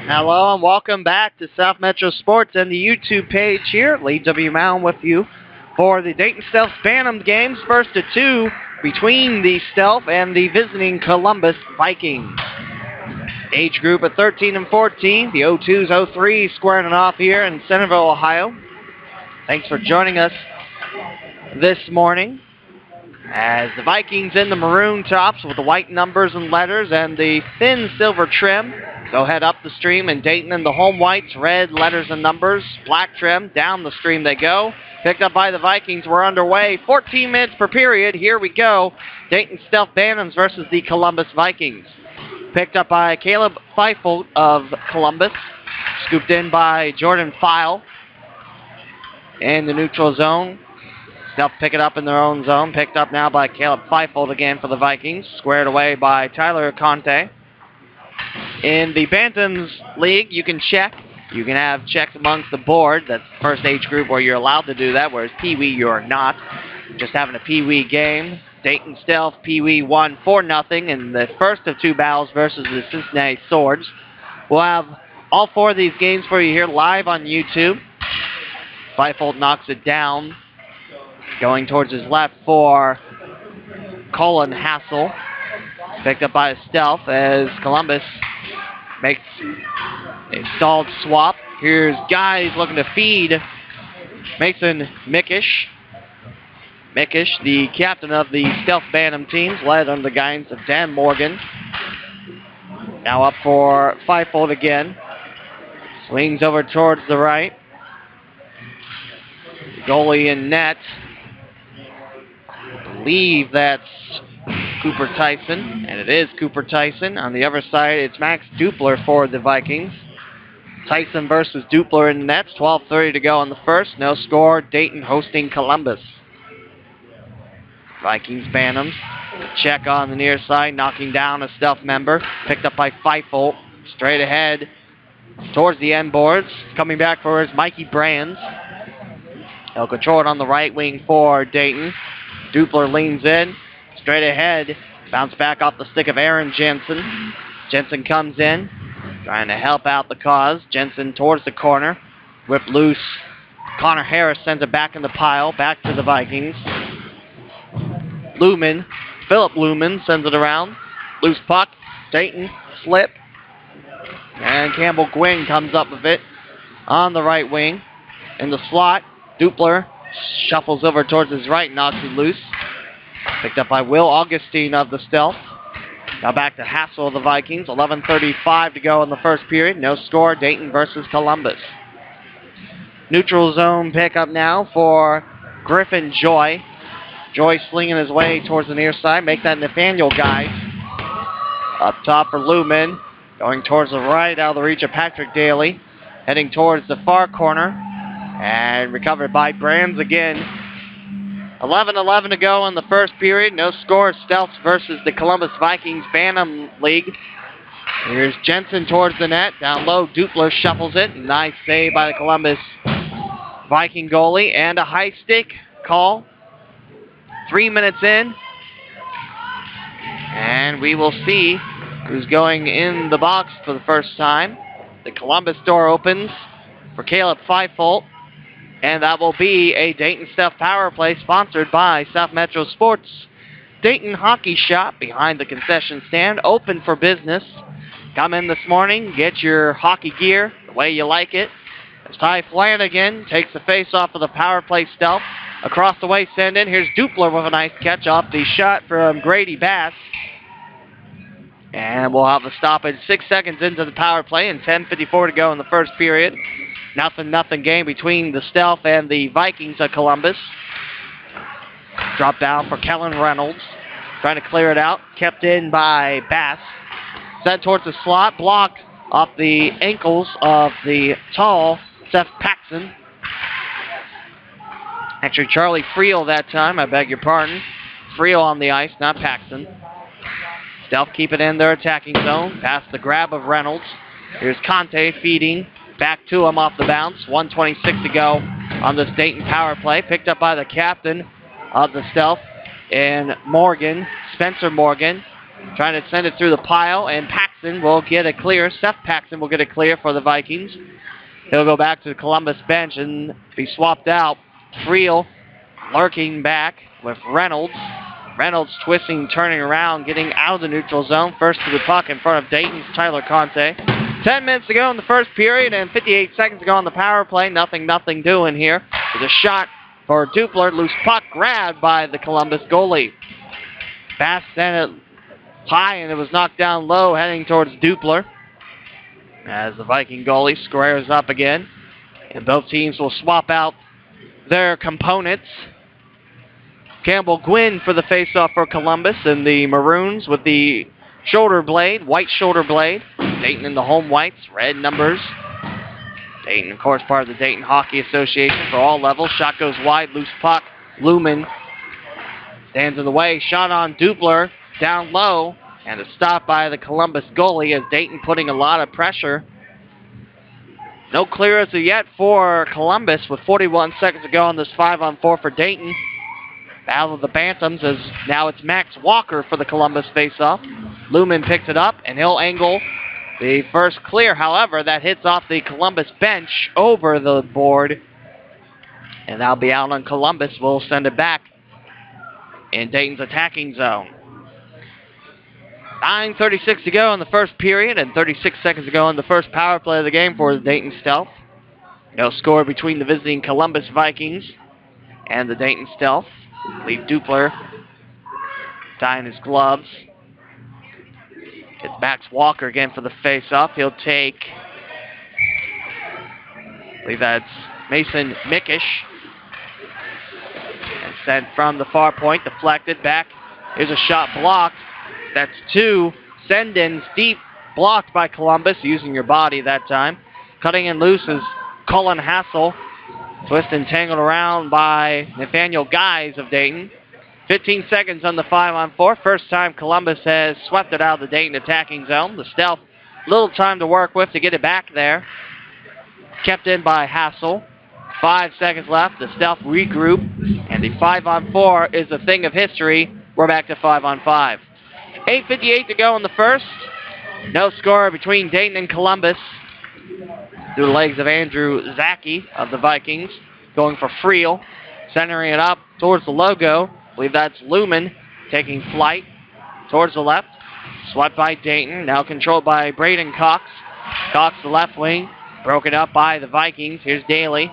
Hello and welcome back to South Metro Sports and the YouTube page here. Lee W. Mowen with you for the Dayton Stealth Bantams games. First of two between the Stealth and the visiting Columbus Vikings. Age group of 13 and 14. The 02s, 03s squaring it off here in Centerville, Ohio. Thanks for joining us this morning. As the Vikings in the maroon tops with the white numbers and letters and the thin silver trim go head up the stream, and Dayton in the home whites, red letters and numbers, black trim, down the stream they go. Picked up by the Vikings. We're underway. 14 minutes per period. Here we go. Dayton Stealth Bantams versus the Columbus Vikings. Picked up by Caleb Feifel of Columbus. Scooped in by Jordan File in the neutral zone. Stealth pick it up in their own zone. Picked up now by Caleb Feifel again for the Vikings. Squared away by Tyler Conte. In the Bantams League, you can check. You can have checks amongst the board. That's the first age group where you're allowed to do that, whereas Pee Wee you're not. Just having a Pee Wee game. Dayton Stealth, Pee Wee won 4-0 in the first of two battles versus the Cincinnati Swords. We'll have all four of these games for you here live on YouTube. Feifel knocks it down. Going towards his left for Colin Hassel. Picked up by Stealth as Columbus makes a stalled swap. Here's guys looking to feed Mason Mickish. Mickish, the captain of the Stealth Bantam teams, led under the guidance of Dan Morgan. Now up for Feifel again. Swings over towards the right. Goalie in net. I believe that's Cooper Tyson, and it is Cooper Tyson. On the other side, it's Max Dupler for the Vikings. Tyson versus Dupler in the nets. 12:30 to go in the first. No score. Dayton hosting Columbus. Vikings Bantams. Check on the near side, knocking down a Stealth member. Picked up by Feifel. Straight ahead towards the end boards. Coming back for his Mikey Brands. He'll control it on the right wing for Dayton. Dupler leans in. Straight ahead. Bounce back off the stick of Aaron Jensen. Jensen comes in. Trying to help out the cause. Jensen towards the corner. Whip loose. Connor Harris sends it back in the pile. Back to the Vikings. Lumen. Philip Lumen sends it around. Loose puck. Dayton. Slip. And Campbell Gwynn comes up with it on the right wing. In the slot. Dupler shuffles over towards his right, knocks it loose. Picked up by Will Augustine of the Stealth. Now back to Hassel of the Vikings. 11:35 to go in the first period. No score. Dayton versus Columbus. Neutral zone pickup now for Griffin Joy. Joy slinging his way towards the near side. Make that Nathaniel guy. Up top for Lumen. Going towards the right, out of the reach of Patrick Daly. Heading towards the far corner. And recovered by Brands again. 11:11 to go in the first period. No score. Stealth versus the Columbus Vikings Bantam League. Here's Jensen towards the net. Down low, Dupler shuffles it. Nice save by the Columbus Viking goalie. And a high stick call. 3 minutes in. And we will see who's going in the box for the first time. The Columbus door opens for Caleb Feifel. And that will be a Dayton Stealth power play sponsored by South Metro Sports. Dayton Hockey Shop behind the concession stand, open for business. Come in this morning, get your hockey gear the way you like it. As Ty Flanagan takes the face off of the power play Stealth. Across the way, send in. Here's Dupler with a nice catch off the shot from Grady Bass. And we'll have a stoppage 6 seconds into the power play and 10:54 to go in the first period. 0-0 game between the Stealth and the Vikings of Columbus. Drop down for Kellen Reynolds. trying to clear it out. Kept in by Bass. Sent towards the slot. Blocked off the ankles of the tall Seth Paxson. Actually, Charlie Friel that time. I beg your pardon. Friel on the ice, not Paxson. Stealth keep it in their attacking zone. Past the grab of Reynolds. Here's Conte feeding back to him off the bounce. 1:26 to go on this Dayton power play. Picked up by the captain of the Stealth and Morgan, Spencer Morgan. Trying to send it through the pile, and Paxson will get a clear. Seth Paxson will get a clear for the Vikings. He'll go back to the Columbus bench and be swapped out. Friel lurking back with Reynolds. Reynolds twisting, turning around, getting out of the neutral zone. First to the puck in front of Dayton's Tyler Conte. 10 minutes to go in the first period and 58 seconds to go on the power play. Nothing doing here. There's a shot for Dupler. Loose puck grabbed by the Columbus goalie. Bass sent it high and it was knocked down low heading towards Dupler. As the Viking goalie squares up again. And both teams will swap out their components. Campbell Gwynn for the faceoff for Columbus, and the Maroons with the shoulder blade, white shoulder blade. Dayton in the home whites, red numbers. Dayton, of course, part of the Dayton Hockey Association for all levels. Shot goes wide, loose puck. Lumen stands in the way. Shot on Dupler, down low, and a stop by the Columbus goalie as Dayton putting a lot of pressure. No clear as of yet for Columbus with 41 seconds to go on this 5-on-4 for Dayton. Battle of the Bantams as now it's Max Walker for the Columbus faceoff. Lumen picks it up and he'll angle the first clear. However, that hits off the Columbus bench over the board. And that'll be out on Columbus. We'll send it back in Dayton's attacking zone. 9:36 to go in the first period and 36 seconds to go in the first power play of the game for the Dayton Stealth. No score between the visiting Columbus Vikings and the Dayton Stealth. Leave Dupler tying his gloves. It's Max Walker again for the face-off. He'll take, I believe that's Mason Mickish. And sent from the far point, deflected back. Here's a shot blocked. That's two. Send-ins deep, blocked by Columbus, using your body that time. Cutting in loose is Cullen Hassel. Twist and tangled around by Nathaniel Guys of Dayton. 15 seconds on the 5-on-4. First time Columbus has swept it out of the Dayton attacking zone. The Stealth, little time to work with to get it back there. Kept in by Hassel. 5 seconds left. The Stealth regroup. And the 5-on-4 is a thing of history. We're back to 5-on-5. 8:58 to go in the first. No score between Dayton and Columbus. Through the legs of Andrew Zaki of the Vikings. Going for Friel. Centering it up towards the logo. I believe that's Lumen taking flight towards the left. Swept by Dayton. Now controlled by Braden Cox. Cox the left wing. Broken up by the Vikings. Here's Daly.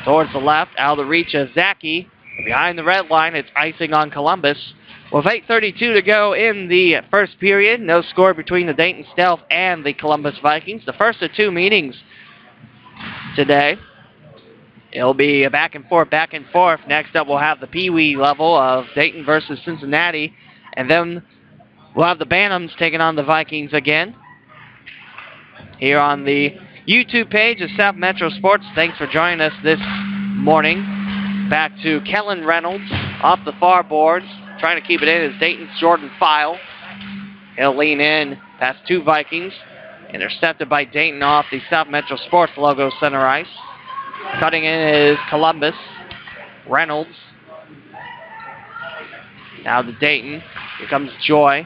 Towards the left. Out of the reach of Zaki. Behind the red line. It's icing on Columbus. With 8:32 to go in the first period. No score between the Dayton Stealth and the Columbus Vikings. The first of two meetings today. It'll be a back and forth. Next up, we'll have the Pee Wee level of Dayton versus Cincinnati. And then we'll have the Bantams taking on the Vikings again. Here on the YouTube page of South Metro Sports. Thanks for joining us this morning. Back to Kellen Reynolds off the far boards. Trying to keep it in is Dayton's Jordan File. He'll lean in past two Vikings. Intercepted by Dayton off the South Metro Sports logo center ice. Cutting in is Columbus. Reynolds. Now to Dayton. Here comes Joy.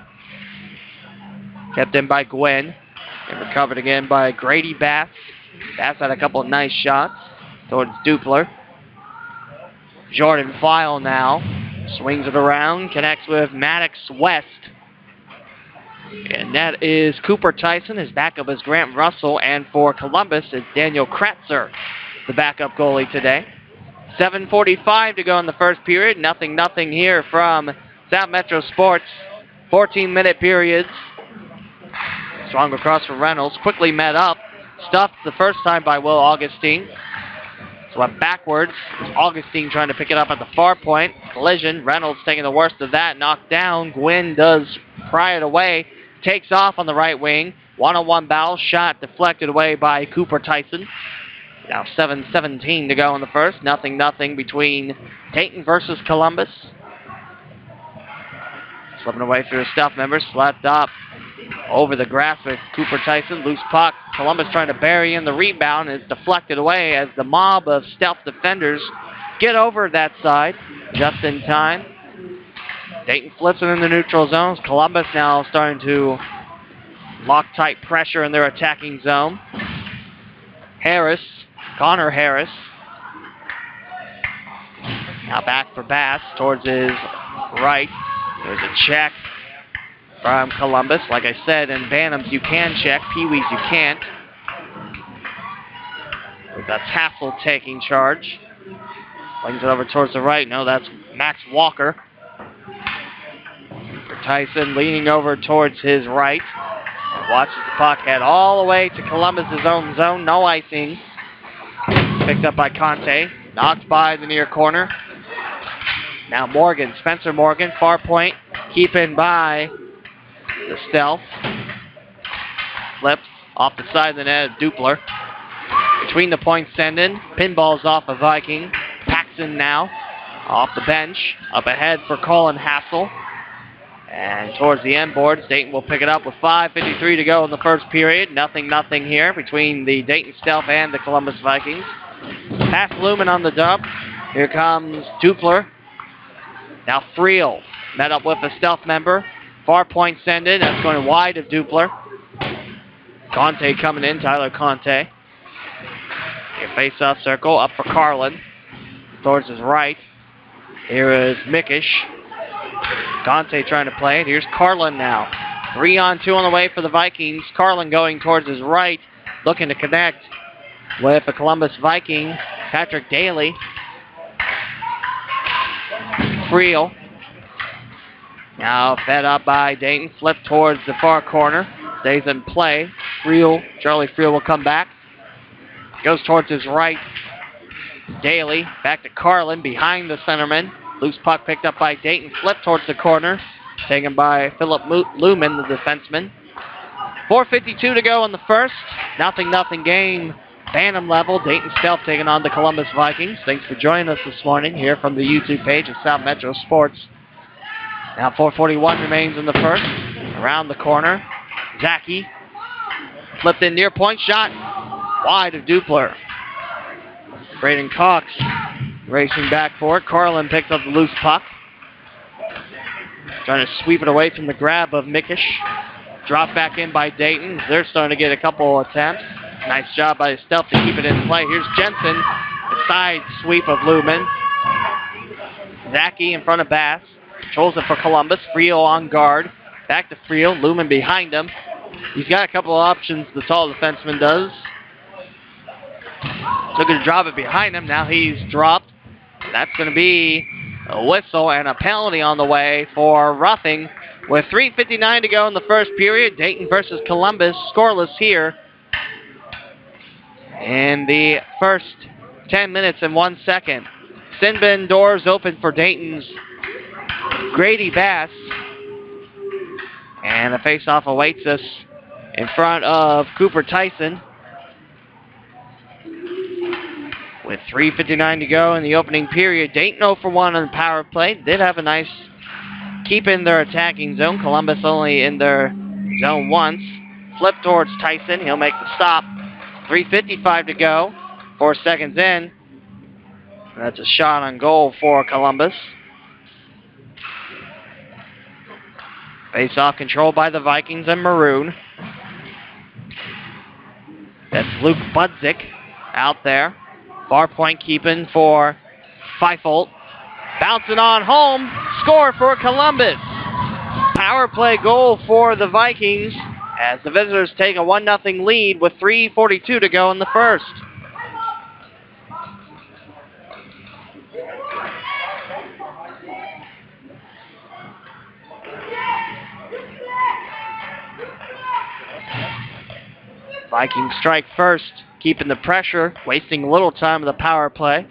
Kept in by Gwen. And recovered again by Grady Bass. Bass had a couple of nice shots towards Dupler. Jordan File now. Swings it around. Connects with Maddox West. And that is Cooper Tyson. His backup is Grant Russell. And for Columbus, it's Daniel Kratzer, the backup goalie today. 7:45 to go in the first period. Nothing here from South Metro Sports. 14-minute periods. Swung across for Reynolds. Quickly met up. Stuffed the first time by Will Augustine. Swept backwards. Augustine trying to pick it up at the far point. Collision. Reynolds taking the worst of that. Knocked down. Gwynn does pry it away. Takes off on the right wing. One-on-one battle. Shot deflected away by Cooper Tyson. Now 7:17 to go in the first. 0-0 between Dayton versus Columbus. Slipping away through the Stealth members. Slapped up over the grass with Cooper Tyson. Loose puck. Columbus trying to bury in the rebound. It's deflected away as the mob of Stealth defenders get over that side just in time. Dayton flips it in the neutral zones. Columbus now starting to lock tight pressure in their attacking zone. Connor Harris. Now back for Bass towards his right. There's a check from Columbus. Like I said, in Bantams you can check, Pee-wees you can't. That's Hassel taking charge. Flings it over towards the right. No, that's Max Walker. Tyson leaning over towards his right. Watches the puck head all the way to Columbus' own zone. No icing. Picked up by Conte. Knocked by the near corner. Now Morgan, Spencer Morgan, far point. Keeping by the Stealth. Flips off the side of the net of Dupler. Between the points send in. Pinballs off of Viking. Paxton now off the bench. Up ahead for Colin Hassel. And towards the end boards, Dayton will pick it up with 5:53 to go in the first period. 0-0 here between the Dayton Stealth and the Columbus Vikings. Pass Lumen on the dump. Here comes Dupler. Now Friel met up with a Stealth member. Far point send in. That's going wide of Dupler. Conte coming in. Tyler Conte. Here face-off circle. Up for Carlin. Towards his right. Here is Mickish. Conte trying to play it. Here's Carlin now. 3-on-2 on the way for the Vikings. Carlin going towards his right. Looking to connect with the Columbus Viking. Patrick Daly. Friel. Now fed up by Dayton. Flip towards the far corner. Stays in play. Charlie Friel will come back. Goes towards his right. Daly. Back to Carlin behind the centerman. Loose puck picked up by Dayton. Flip towards the corner. Taken by Philip Lumen, the defenseman. 4:52 to go in the first. 0-0 game. Bantam level. Dayton Stealth taking on the Columbus Vikings. Thanks for joining us this morning here from the YouTube page of South Metro Sports. Now 4:41 remains in the first. Around the corner. Zaki. Flipped in near point. Shot wide of Dupler. Braden Cox racing back for it. Carlin picks up the loose puck. Trying to sweep it away from the grab of Mickish. Dropped back in by Dayton. They're starting to get a couple attempts. Nice job by Stealth to keep it in play. Here's Jensen. The side sweep of Lumen. Zaki in front of Bass. Controls it for Columbus. Friel on guard. Back to Friel. Lumen behind him. He's got a couple of options, the tall defenseman does. Looking to drop it behind him. Now he's dropped. That's going to be a whistle and a penalty on the way for roughing. With 3:59 to go in the first period, Dayton versus Columbus, scoreless here in the first 10 minutes and 1 second. Sin bin doors open for Dayton's Grady Bass. And a face-off awaits us in front of Cooper Tyson. With 3:59 to go in the opening period, Dayton 0 for 1 on the power play. Did have a nice keep in their attacking zone. Columbus only in their zone once. Flip towards Tyson. He'll make the stop. 3:55 to go. 4 seconds in. That's a shot on goal for Columbus. Face-off controlled by the Vikings in maroon. That's Luke Budzik out there. Far point keeping for Feifold. Bouncing on home. Score for Columbus. Power play goal for the Vikings as the visitors take a 1-0 lead with 3:42 to go in the first. Vikings strike first. keeping the pressure, wasting a little time of the power play.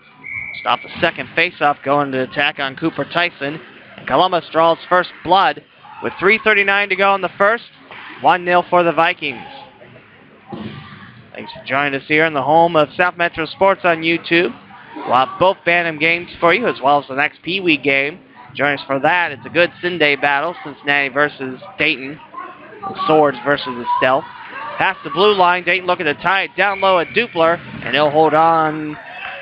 Stop the second faceoff, going to attack on Cooper Tyson. And Columbus draws first blood with 3:39 to go in the first. 1-0 for the Vikings. Thanks for joining us here in the home of South Metro Sports on YouTube. We'll have both Bantam games for you, as well as the next Pee Wee game. Join us for that. It's a good Sunday battle, Cincinnati versus Dayton. The Swords versus the Stealth. Past the blue line, Dayton looking to tie it down low at Dupler, and he'll hold on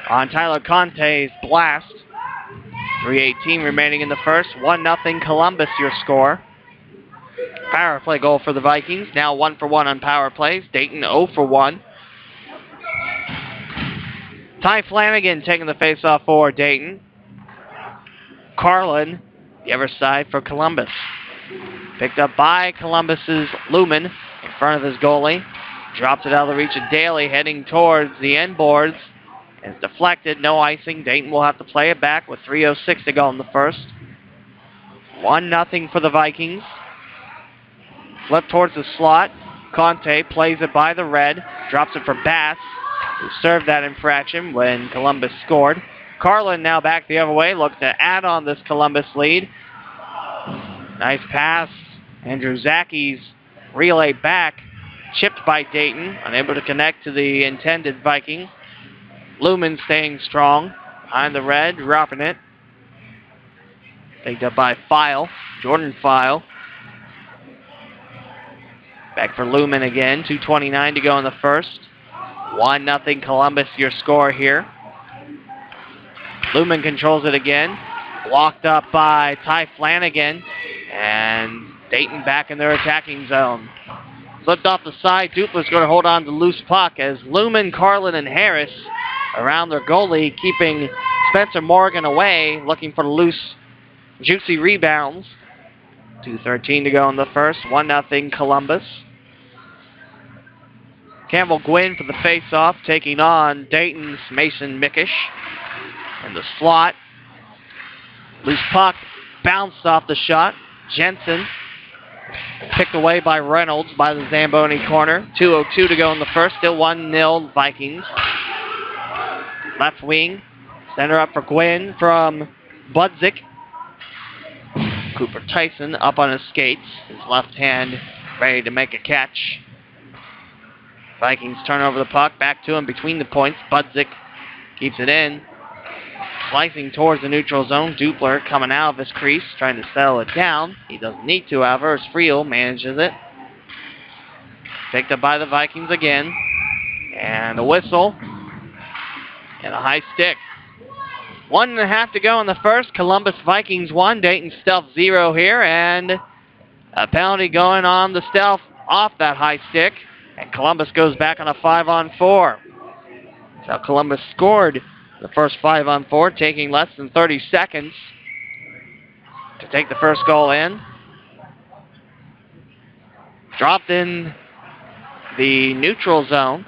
Tyler Conte's blast. 3:18 remaining in the first. 1-0 Columbus, your score. Power play goal for the Vikings. Now 1 for 1 on power plays. Dayton 0 for 1. Ty Flanagan taking the faceoff for Dayton. Carlin, the other side for Columbus. Picked up by Columbus's Lumen in front of his goalie. Drops it out of the reach of Daly, heading towards the end boards. It's deflected, no icing. Dayton will have to play it back with 3:06 to go in the first. 1-0 for the Vikings. Flip towards the slot. Conte plays it by the red. Drops it for Bass, who served that infraction when Columbus scored. Carlin now back the other way, looks to add on this Columbus lead. Nice pass. Andrew Zacky's relay back. Chipped by Dayton, unable to connect to the intended Viking. Lumen staying strong. Behind the red, dropping it. Picked up by File. Jordan File. Back for Lumen again. 2:29 to go in the first. 1-0 Columbus, your score here. Lumen controls it again. Blocked up by Ty Flanagan. And Dayton back in their attacking zone. Flipped off the side. Dupler's going to hold on to loose puck as Lumen, Carlin, and Harris around their goalie, keeping Spencer Morgan away, looking for loose, juicy rebounds. 2:13 to go in the first. 1-0 Columbus. Campbell Gwynn for the face-off, taking on Dayton's Mason Mickish. In the slot. Loose puck bounced off the shot. Jensen picked away by Reynolds by the Zamboni corner. 2:02 to go in the first. Still 1-0 Vikings. Left wing. Center up for Gwynn from Budzik. Cooper Tyson up on his skates. His left hand ready to make a catch. Vikings turn over the puck. Back to him between the points. Budzik keeps it in. Slicing towards the neutral zone. Dupler coming out of his crease, trying to settle it down. He doesn't need to, however, as Friel manages it. Picked up by the Vikings again. And a whistle. And a high stick. 1.5 to go in the first. Columbus Vikings 1. Dayton Stealth 0 here. And a penalty going on the Stealth off that high stick. And Columbus goes back on a 5-on-4. That's how Columbus scored the first 5-on-4, taking less than 30 seconds to take the first goal in. Dropped in the neutral zone.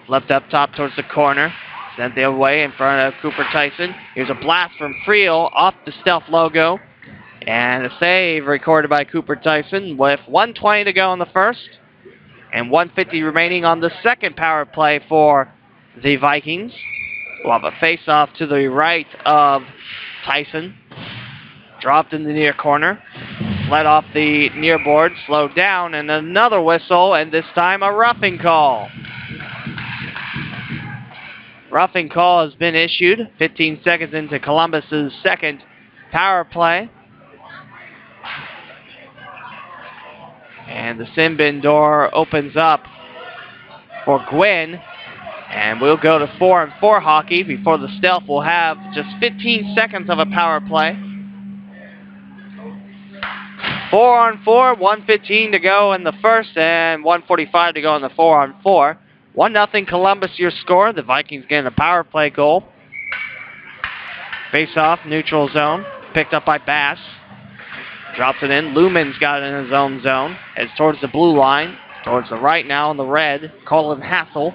Left up top towards the corner. Sent the other way in front of Cooper Tyson. Here's a blast from Friel off the Stealth logo. And a save recorded by Cooper Tyson with 1:20 to go in the first. And 1:50 remaining on the second power play for the Vikings. We'll have a face-off to the right of Tyson. Dropped in the near corner. Led off the near board. Slowed down. And another whistle. And this time a roughing call. Roughing call has been issued. 15 seconds into Columbus's second power play. And the sin bin door opens up for Gwynn. And we'll go to 4-on-4 hockey before the Stealth will have just 15 seconds of a power play. 4-on-4, 1:15 to go in the first and 1:45 to go in the 4-on-4. 1-0 Columbus, your score. The Vikings getting a power play goal. Face off, neutral zone. Picked up by Bass. Drops it in. Lumen's got it in his own zone. Heads towards the blue line. Towards the right now in the red. Colin Hassel.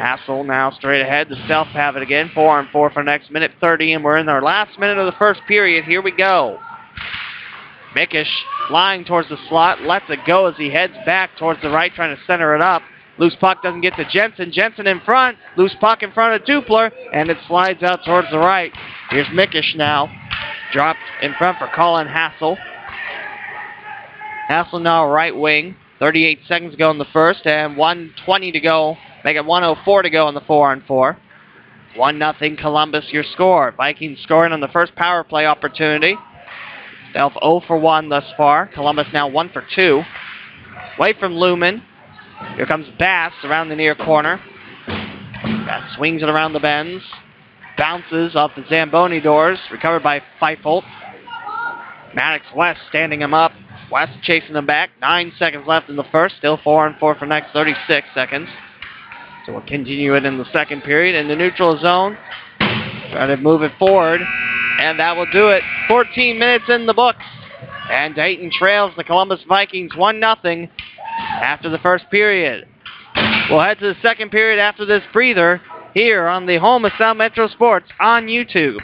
Hassel now straight ahead. The Stealth have it again. 4-on-4 for the next minute 30. And we're in our last minute of the first period. Here we go. Mickish flying towards the slot. Lets it go as he heads back towards the right, trying to center it up. Loose puck doesn't get to Jensen. Jensen in front. Loose puck in front of Dupler, and it slides out towards the right. Here's Mickish now. Dropped in front for Colin Hassel. Hassel now right wing. 38 seconds to go in the first, and 1:20 to go. Make it 1:04 to go in the 4-on-4. 1-0 Columbus, your score. Vikings scoring on the first power play opportunity. Delph 0 for 1 thus far. Columbus now 1 for 2. Away from Lumen. Here comes Bass around the near corner. Bass swings it around the bends. Bounces off the Zamboni doors. Recovered by Feifelt. Maddox West standing him up. West chasing him back. 9 seconds left in the first. Still 4-on-4 for next 36 seconds. So we'll continue it in the second period in the neutral zone. Try to move it forward. And that will do it. 14 minutes in the books. And Dayton trails the Columbus Vikings 1-0 after the first period. We'll head to the second period after this breather here on the home of South Metro Sports on YouTube.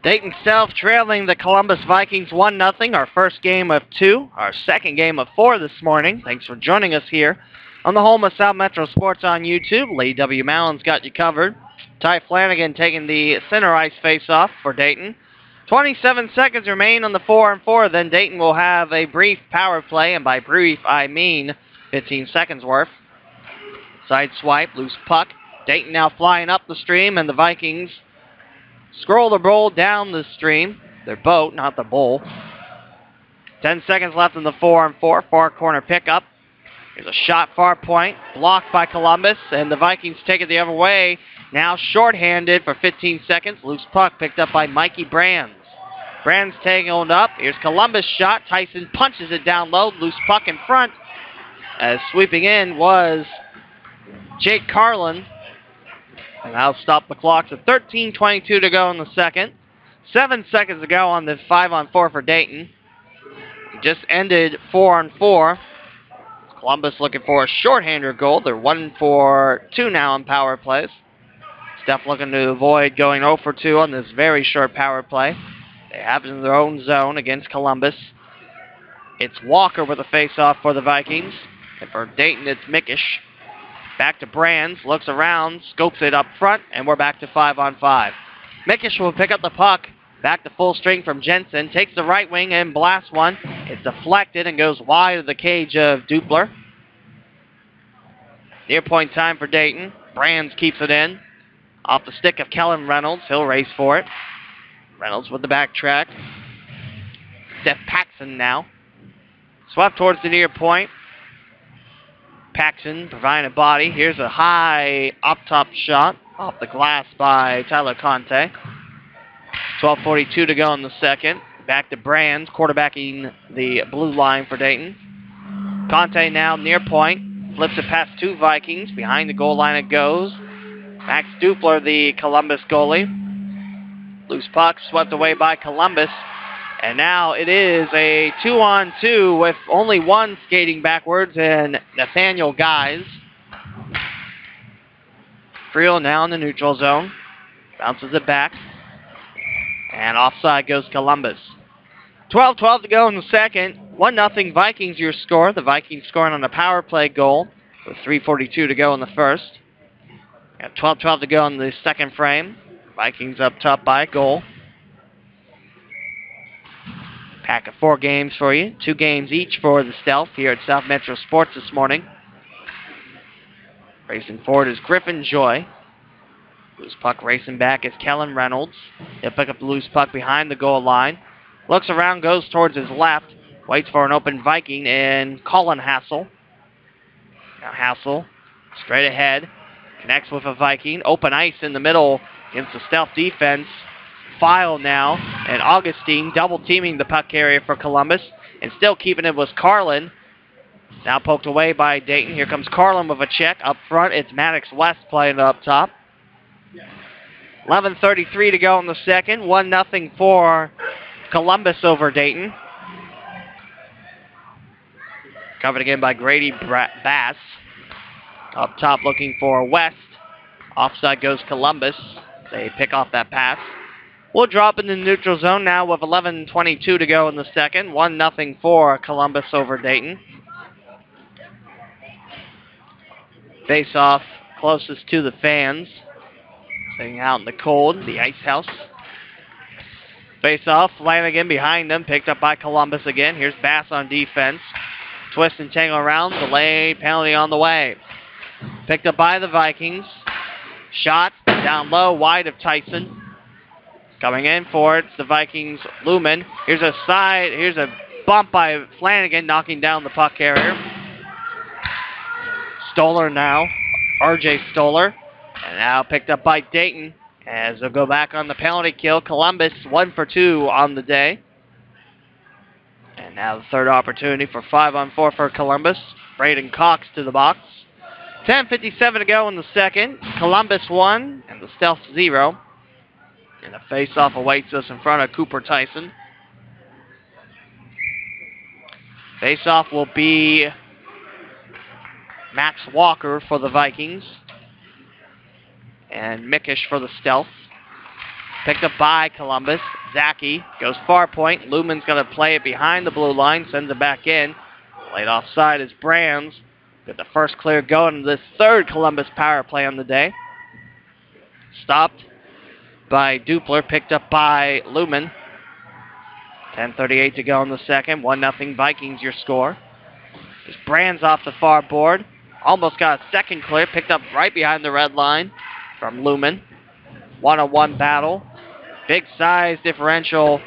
Dayton South trailing the Columbus Vikings 1-0, our first game of 2, our second game of 4 this morning. Thanks for joining us here on the home of South Metro Sports on YouTube. Lee W. Mallon's got you covered. Ty Flanagan taking the center ice face-off for Dayton. 27 seconds remain on the 4-on-4, then Dayton will have a brief power play, and by brief I mean 15 seconds worth. Side swipe, loose puck. Dayton now flying up the stream, and the Vikings scroll the bowl down the stream. Their boat, not the bowl. 10 seconds left in the 4-on-4. Far corner pickup. Here's a shot far point. Blocked by Columbus. And the Vikings take it the other way. Now shorthanded for 15 seconds. Loose puck picked up by Mikey Brands. Brands taking it up. Here's Columbus shot. Tyson punches it down low. Loose puck in front. As sweeping in was Jake Carlin. And that'll stop the clock. So 13:22 to go in the second. 7 seconds to go on the 5-on-4 for Dayton. Just ended 4-on-4. Columbus looking for a shorthander goal. They're 1 for 2 now on power plays. Steph looking to avoid going 0 for 2 on this very short power play. They have it in their own zone against Columbus. It's Walker with a face-off for the Vikings. And for Dayton, it's Mickish. Back to Brands, looks around, scopes it up front, and we're back to 5-on-5. Mickish will pick up the puck. Back to full string from Jensen. Takes the right wing and blasts one. It's deflected and goes wide of the cage of Dupler. Near point time for Dayton. Brands keeps it in. Off the stick of Kellen Reynolds. He'll race for it. Reynolds with the backtrack. Steph Paxson now. Swept towards the near point. Paxson providing a body. Here's a high up-top shot off the glass by Tyler Conte. 12:42 to go in the second. Back to Brands, quarterbacking the blue line for Dayton. Conte now near point. Flips it past 2 Vikings. Behind the goal line it goes. Max Dupler, the Columbus goalie. Loose puck swept away by Columbus. And now it is a 2-on-2 with only one skating backwards, and Nathaniel Guys. Friel now in the neutral zone. Bounces it back. And offside goes Columbus. 12-12 to go in the second. 1-0 Vikings your score. The Vikings scoring on a power play goal with 3:42 to go in the first. Got 12-12 to go in the second frame. Vikings up top by a goal. Pack of 4 games for you. 2 games each for the Stealth here at South Metro Sports this morning. Racing forward is Griffin Joy. Loose puck racing back is Kellen Reynolds. He'll pick up the loose puck behind the goal line. Looks around, goes towards his left. Waits for an open Viking and Colin Hassel. Now Hassel straight ahead. Connects with a Viking. Open ice in the middle against the Stealth defense. File now. And Augustine double teaming the puck carrier for Columbus. And still keeping it was Carlin. Now poked away by Dayton. Here comes Carlin with a check. Up front, it's Maddox West playing it up top. 11:33 to go in the second. 1-0 for Columbus over Dayton. Covered again by Grady Bass. Up top looking for West. Offside goes Columbus. They pick off that pass. We'll drop in the neutral zone now with 11:22 to go in the second. 1-0 for Columbus over Dayton. Face off closest to the fans. Sitting out in the cold, the ice house. Face off, Flanagan behind them, picked up by Columbus again. Here's Bass on defense. Twist and tangle around, delay, penalty on the way. Picked up by the Vikings. Shot down low, wide of Tyson. Coming in for it's the Vikings, Lumen. Here's a bump by Flanagan, knocking down the puck carrier. Stoller now, RJ Stoller. And now picked up by Dayton as they'll go back on the penalty kill. Columbus 1 for 2 on the day. And now the third opportunity for 5-on-4 for Columbus. Braden Cox to the box. 10:57 to go in the second. Columbus 1 and the Stealth 0. And a face-off awaits us in front of Cooper Tyson. Face-off will be Max Walker for the Vikings. And Mickish for the Stealth. Picked up by Columbus. Zaki goes far point. Lumen's going to play it behind the blue line. Sends it back in. Laid offside is Brands. Got the first clear going in this third Columbus power play on the day. Stopped by Dupler. Picked up by Lumen. 10:38 to go in the second. 1-0 Vikings your score. There's Brands off the far board. Almost got a second clear. Picked up right behind the red line from Lumen. 1-on-1 battle. Big size differential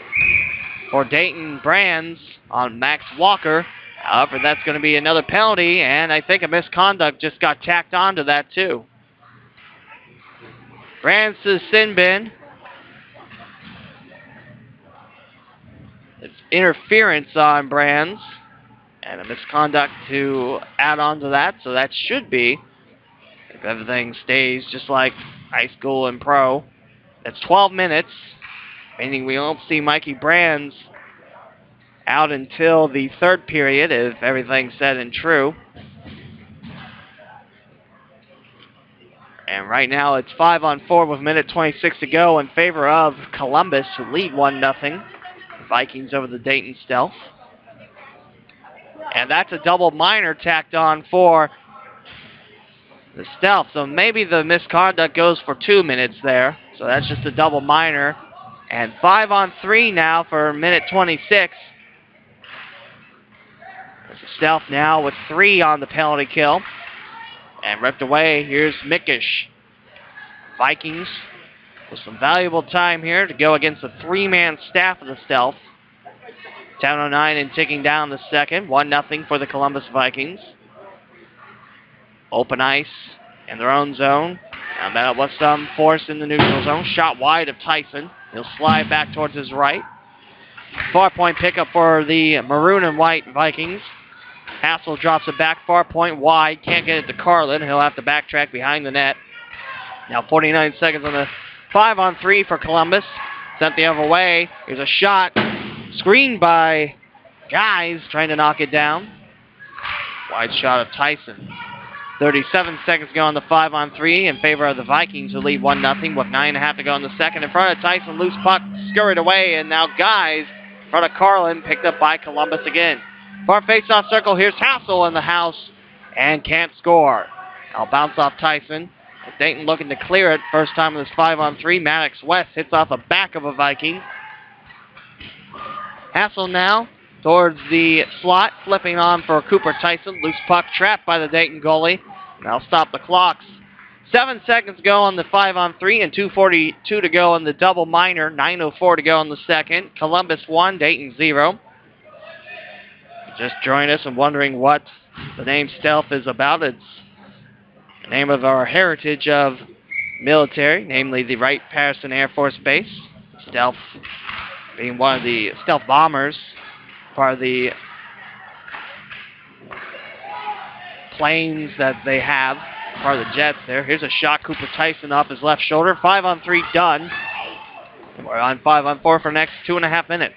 for Dayton. Brands on Max Walker. However, that's going to be another penalty, and I think a misconduct just got tacked onto that too. Brands to the sin bin. It's interference on Brands, and a misconduct to add on to that, so that should be, if everything stays just like high school and pro, that's 12 minutes, meaning we won't see Mikey Brands out until the third period if everything's said and true. And right now it's 5-on-4 with 1:26 to go in favor of Columbus, who lead 1-0. Vikings over the Dayton Stealth. And that's a double minor tacked on for the Stealth. So maybe the misconduct goes for 2 minutes there. So that's just a double minor. And 5-on-3 now for 1:26. There's the Stealth now with 3 on the penalty kill. And ripped away, here's Mickish. Vikings with some valuable time here to go against the 3-man staff of the Stealth. 10:09 and ticking down the second. 1-0 for the Columbus Vikings. Open ice in their own zone. Now that was some force in the neutral zone. Shot wide of Tyson. He'll slide back towards his right. Far point pickup for the maroon and white Vikings. Hassel drops it back, far point wide. Can't get it to Carlin. He'll have to backtrack behind the net. Now 49 seconds on the 5-on-3 for Columbus. Sent the other way. Here's a shot. Screened by Guys trying to knock it down. Wide shot of Tyson. 37 seconds to go on the 5-on-3 in favor of the Vikings, who lead 1-0 with 9.5 to go in the second. In front of Tyson, loose puck scurried away, and now Guys front of Carlin, picked up by Columbus again. Far face-off circle, here's Hassel in the house, and can't score. I'll bounce off Tyson. Dayton looking to clear it. First time in this 5-on-3. Maddox West hits off the back of a Viking. Hassel now towards the slot, flipping on for Cooper Tyson. Loose puck trapped by the Dayton goalie. Now stop the clocks. 7 seconds to go on the 5-on-3 and 2:42 to go on the double minor. 9:04 to go in the second. Columbus 1, Dayton 0. Just joined us and wondering what the name Stealth is about. It's the name of our heritage of military, namely the Wright-Patterson Air Force Base. Stealth being one of the stealth bombers, part of the planes that they have, part of the jets there. Here's a shot, Cooper Tyson off his left shoulder. 5-on-3 done. We're on 5-on-4 for the next 2.5 minutes.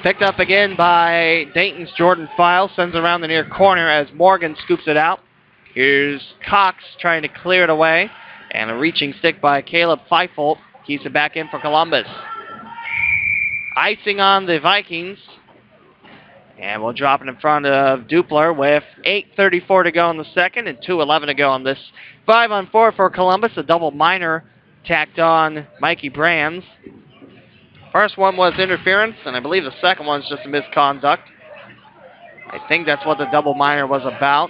Picked up again by Dayton's Jordan File. Sends it around the near corner as Morgan scoops it out. Here's Cox trying to clear it away. And a reaching stick by Caleb Feifelt keeps it back in for Columbus. Icing on the Vikings. And we'll drop it in front of Dupler with 8:34 to go in the second and 2:11 to go on this 5-on-4 for Columbus. A double minor tacked on Mikey Brands. First one was interference, and I believe the second one's just a misconduct. I think that's what the double minor was about.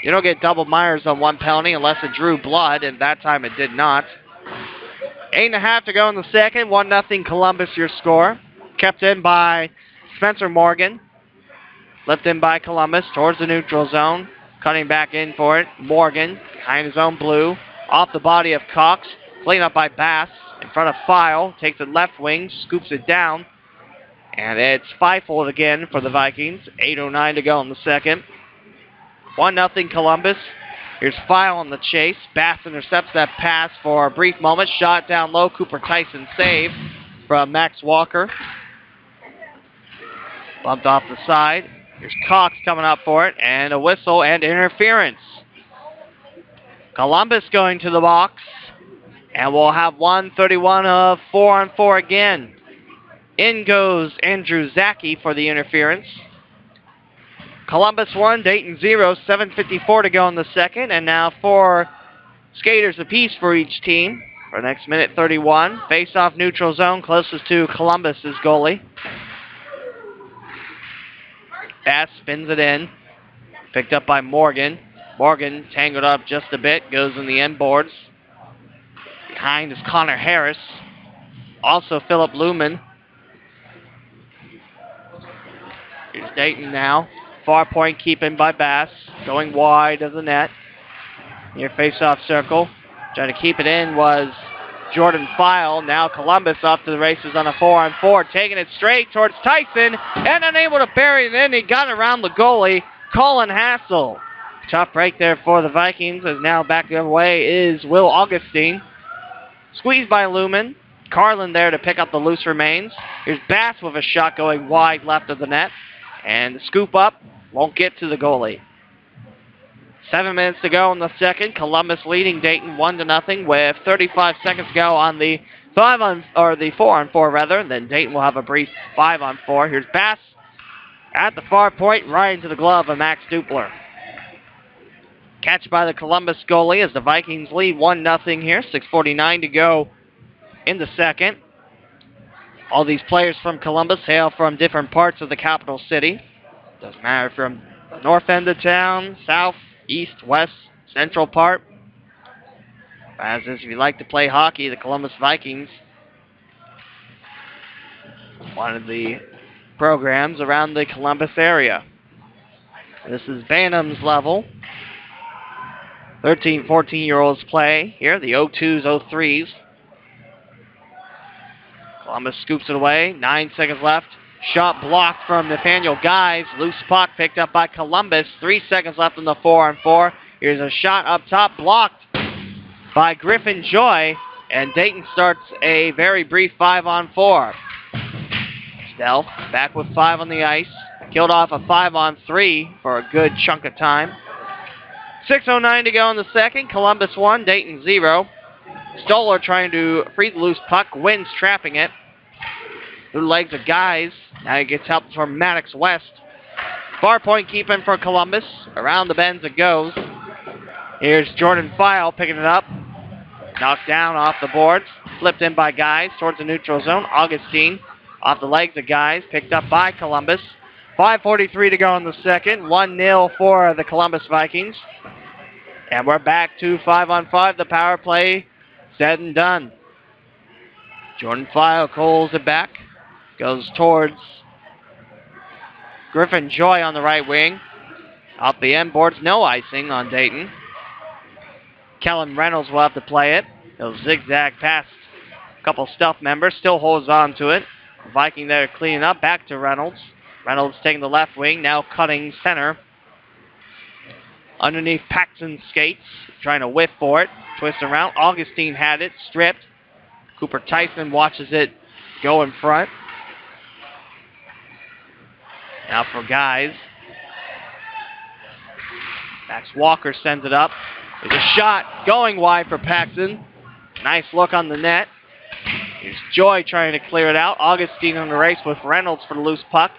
You don't get double minors on one penalty unless it drew blood, and that time it did not. 8.5 to go in the second. 1-0 Columbus, your score. Kept in by Spencer Morgan. Left in by Columbus towards the neutral zone. Cutting back in for it. Morgan behind his own blue. Off the body of Cox. Clean up by Bass. In front of File. Takes it left wing. Scoops it down. And it's Feifelt again for the Vikings. 8:09 to go in the second. 1-0 Columbus. Here's File on the chase. Bass intercepts that pass for a brief moment. Shot down low. Cooper Tyson save from Max Walker. Bumped off the side. Here's Cox coming up for it. And a whistle and interference. Columbus going to the box. And we'll have 1:31 of 4-on-4 again. In goes Andrew Zaki for the interference. Columbus 1, Dayton 0, 7:54 to go in the second. And now 4 skaters apiece for each team for the next minute 31. Face-off neutral zone closest to Columbus's goalie. Bass spins it in. Picked up by Morgan. Morgan tangled up just a bit. Goes in the end boards. Behind is Connor Harris. Also Philip Lumen. Here's Dayton now. Far point keeping by Bass. Going wide of the net. Near face-off circle. Trying to keep it in was Jordan File. Now Columbus off to the races on a 4-on-4. Taking it straight towards Tyson. And unable to bury it in. He got around the goalie, Colin Hassel. Tough break there for the Vikings. As now back the other way is Will Augustine. Squeezed by Lumen. Carlin there to pick up the loose remains. Here's Bass with a shot going wide left of the net. And the scoop up won't get to the goalie. 7 minutes to go in the second. Columbus leading Dayton 1-0 with 35 seconds to go on the 4-on-4 rather. And then Dayton will have a brief 5-on-4. Here's Bass at the far point, right into the glove of Max Dupler. Catch by the Columbus goalie as the Vikings lead 1-0 here. 6:49 to go in the second. All these players from Columbus hail from different parts of the capital city. Doesn't matter from the north end of town, south, east, west, central part. As is, if you like to play hockey, the Columbus Vikings, one of the programs around the Columbus area. This is Bantams level. 13, 14-year-olds play here, the 02s, 03s. Columbus scoops it away. 9 seconds left. Shot blocked from Nathaniel Guys. Loose puck picked up by Columbus. 3 seconds left in the 4-on-4. Here's a shot up top, blocked by Griffin Joy. And Dayton starts a very brief 5-on-4. Stealth back with 5 on the ice. Killed off a 5-on-3 for a good chunk of time. 6:09 to go in the second. Columbus 1, Dayton 0. Stoller trying to free the loose puck. Wins trapping it. through the legs of Guys. Now he gets help from Maddox West. Far point keeping for Columbus. Around the bends it goes. Here's Jordan File picking it up. Knocked down off the boards. Flipped in by Guys towards the neutral zone. Augustine off the legs of Guys. Picked up by Columbus. 5:43 to go in the second. 1-0 for the Columbus Vikings. And we're back to 5-on-5. The power play said and done. Jordan File calls it back. Goes towards Griffin Joy on the right wing. Off the end boards, no icing on Dayton. Kellen Reynolds will have to play it. He'll zigzag past a couple Stealth members. Still holds on to it. Viking there cleaning up. Back to Reynolds. Reynolds taking the left wing. Now cutting center. Underneath Paxton's skates. Trying to whiff for it. Twist around. Augustine had it. Stripped. Cooper Tyson watches it go in front. Now for Guys. Max Walker sends it up. There's a shot going wide for Paxton. Nice look on the net. Here's Joy trying to clear it out. Augustine on the race with Reynolds for the loose puck.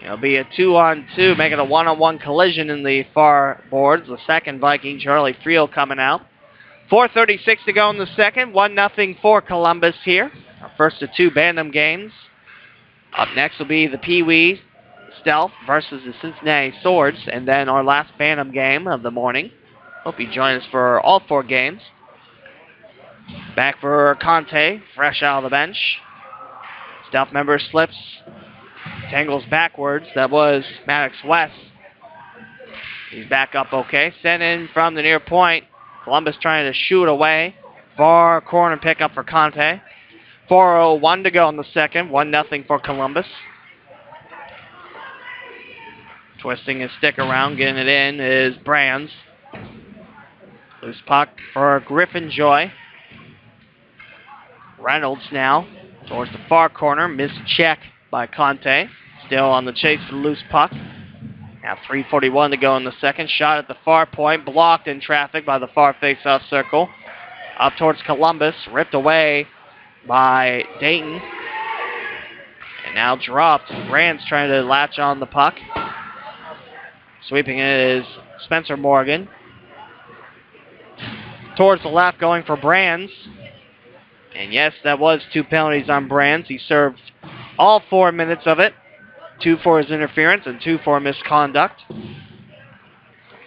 It'll be a 2-on-2, making a 1-on-1 collision in the far boards. The second Viking, Charlie Friel, coming out. 4:36 to go in the second. 1-0 for Columbus here. Our first of two Bantam games. Up next will be the Pee Wee Stealth versus the Cincinnati Swords, and then our last Bantam game of the morning. Hope you join us for all four games. Back for Conte, fresh out of the bench. Stealth member slips, tangles backwards. That was Maddox West. He's back up okay. Sent in from the near point. Columbus trying to shoot away. Far corner pickup for Conte. 4:01 to go in the second. 1-0 for Columbus. Twisting his stick around, getting it in is Brands. Loose puck for Griffin Joy. Reynolds now towards the far corner. Missed check by Conte. Still on the chase for the loose puck. Now 3:41 to go in the second. Shot at the far point. Blocked in traffic by the far face-off circle. Up towards Columbus. Ripped away by Dayton. And now dropped. Brands trying to latch on the puck. Sweeping it is Spencer Morgan. Towards the left going for Brands. And yes, that was 2 penalties on Brands. He served all 4 minutes of it. 2 for his interference and 2 for misconduct.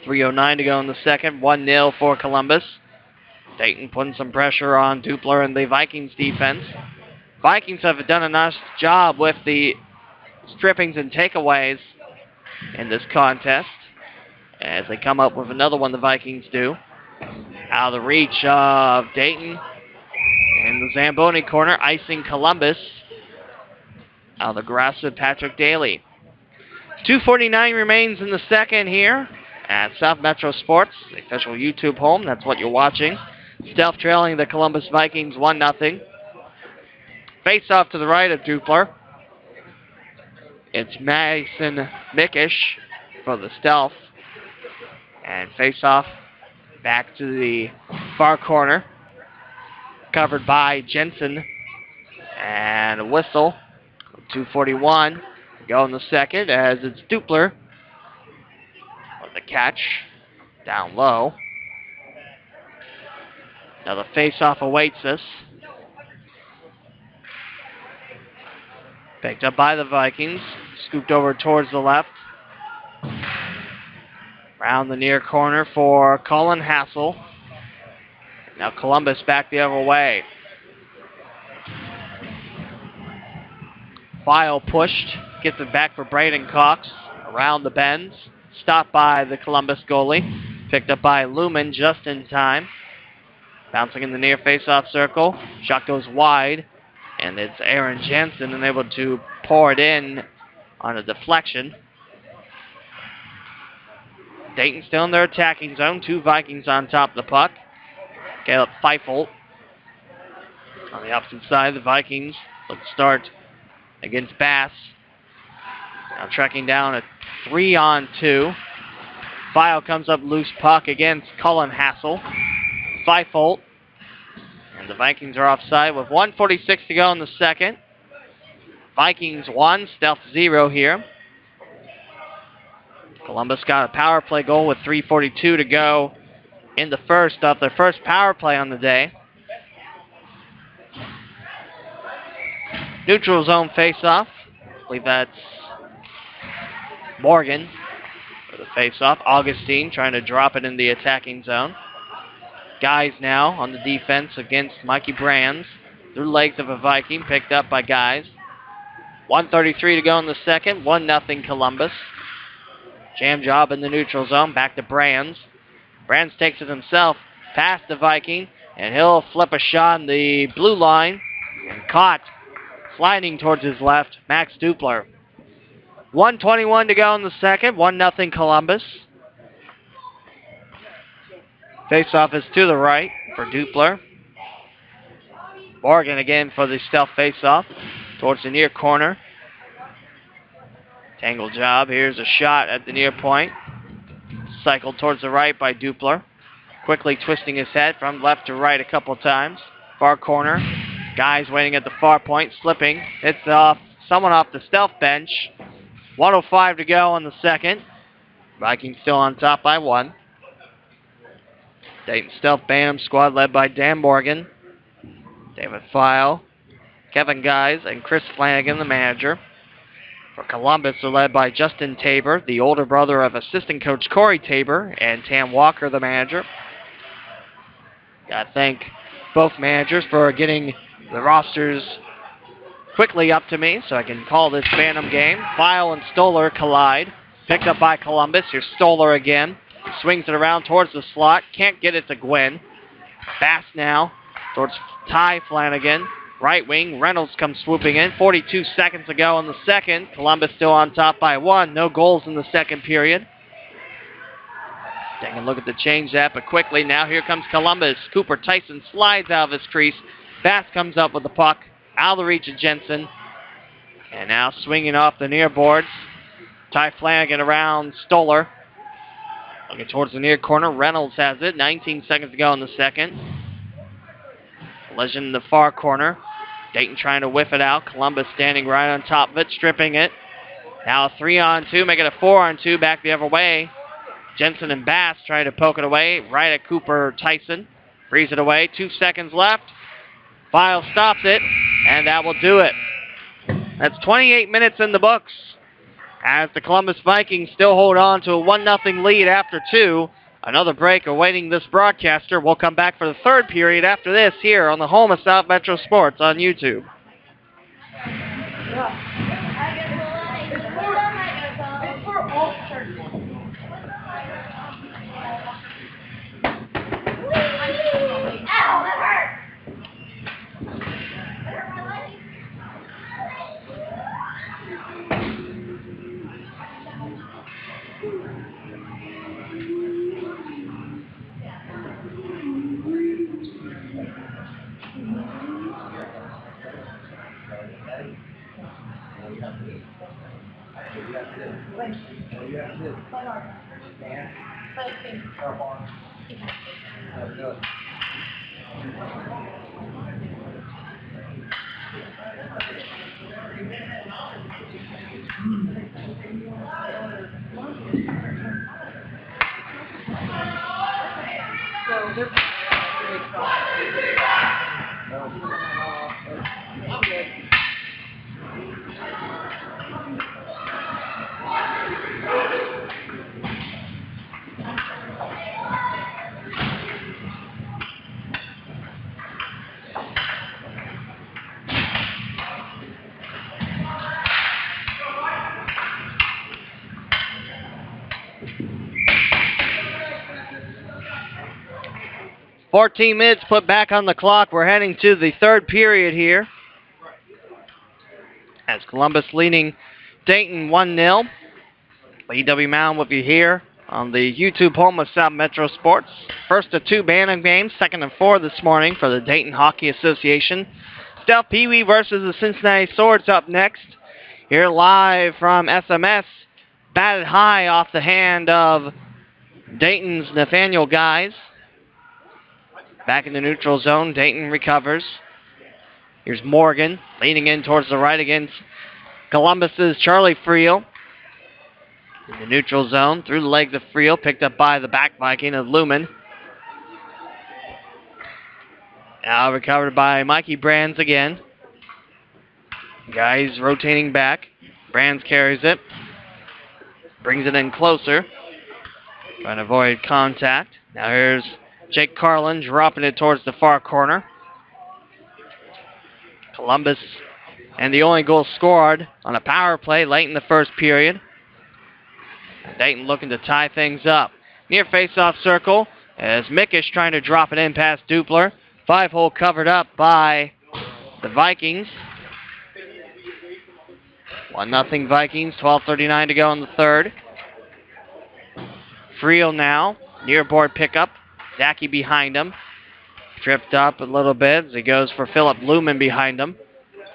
3:09 to go in the second. 1-0 for Columbus. Dayton putting some pressure on Dupler and the Vikings defense. Vikings have done a nice job with the strippings and takeaways in this contest as they come up with another one the Vikings do. Out of the reach of Dayton. In the Zamboni corner, icing Columbus. Out of the grass of Patrick Daly. 2:49 remains in the second here at South Metro Sports, the official YouTube home. That's what you're watching. Stealth trailing the Columbus Vikings 1-0. Face off to the right of Dupler. It's Mason Mickish for the Stealth. And face off back to the far corner. Covered by Jensen. And a whistle. 2:41 go in the second as it's Dupler on the catch down low. Now the face-off awaits us. Picked up by the Vikings. Scooped over towards the left. Round the near corner for Colin Hassel. Now Columbus back the other way. File pushed. Gets it back for Braden Cox. Around the bends. Stopped by the Columbus goalie. Picked up by Lumen just in time. Bouncing in the near face-off circle. Shot goes wide. And it's Aaron Jensen unable to pour it in on a deflection. Dayton still in their attacking zone. 2 Vikings on top of the puck. Caleb Feifel on the opposite side. The Vikings look to start against Bass. Now tracking down a 3-on-2. File comes up loose puck against Cullen Hassel. Feifel. And the Vikings are offside with 1:46 to go in the second. Vikings 1, Stealth 0 here. Columbus got a power play goal with 3:42 to go in the first of their first power play on the day. Neutral zone face-off. I believe that's Morgan for the face-off. Augustine trying to drop it in the attacking zone. Guys now on the defense against Mikey Brands. Through legs of a Viking, picked up by Guys. 1:33 to go in the second. 1-0 Columbus. Jam job in the neutral zone. Back to Brands. Brands takes it himself past the Viking, and he'll flip a shot on the blue line. And caught sliding towards his left, Max Dupler. 1:21 to go in the second. 1-0 Columbus. Face-off is to the right for Dupler. Morgan again for the stealth face-off towards the near corner. Tangle job. Here's a shot at the near point. Cycled towards the right by Dupler. Quickly twisting his head from left to right a couple times. Far corner. Guys waiting at the far point. Slipping. It's off someone off the stealth bench. 1:05 to go in the second. Vikings still on top by 1. Dayton Stealth Bantam squad led by Dan Morgan, David File, Kevin Guys, and Chris Flanagan, the manager. For Columbus, they're led by Justin Tabor, the older brother of assistant coach Corey Tabor, and Tam Walker, the manager. Gotta thank both managers for getting the rosters quickly up to me so I can call this Bantam game. File and Stoller collide. Picked up by Columbus. Here's Stoller again. Swings it around towards the slot. Can't get it to Gwynn. Fast now towards Ty Flanagan. Right wing. Reynolds comes swooping in. 42 seconds to go in the second. Columbus still on top by 1. No goals in the second period. Taking a look at the change up, but quickly now here comes Columbus. Cooper Tyson slides out of his crease. Fast comes up with the puck. Out of the reach of Jensen. And now swinging off the near boards. Ty Flanagan around Stoller. Looking towards the near corner. Reynolds has it. 19 seconds to go in the second. Collision in the far corner. Dayton trying to whiff it out. Columbus standing right on top of it, stripping it. Now a 3-on-2, make it a 4-on-2, back the other way. Jensen and Bass trying to poke it away, right at Cooper Tyson. Frees it away, 2 seconds left. File stops it, and that will do it. That's 28 minutes in the books, as the Columbus Vikings still hold on to a 1-0 lead after 2. Another break awaiting this broadcaster. We'll come back for the third period after this here on the home of South Metro Sports on YouTube. Ow, that hurt! 14 minutes put back on the clock. We're heading to the third period here, as Columbus leading Dayton 1-0. Lee W. Mowen with you here on the YouTube home of South Metro Sports. First of 2 Bantam games, second of 4 this morning for the Dayton Hockey Association. Stealth Pee Wee versus the Cincinnati Swords up next. Here live from SMS. Batted high off the hand of Dayton's Nathaniel Guys. Back in the neutral zone, Dayton recovers. Here's Morgan leaning in towards the right against Columbus's Charlie Friel in the neutral zone. Through the legs of Friel, picked up by the back Viking of Lumen. Now recovered by Mikey Brands again. Guys rotating back. Brands carries it. Brings it in closer. Trying to avoid contact. Now here's Jake Carlin dropping it towards the far corner. Columbus, and the only goal scored on a power play late in the first period. Dayton looking to tie things up. Near face-off circle as Mickish trying to drop it in past Dupler. 5-hole covered up by the Vikings. 1-0 Vikings, 12:39 to go in the third. Friel now, near board pickup. Zaki behind him. Tripped up a little bit as he goes for Philip Lumen behind him.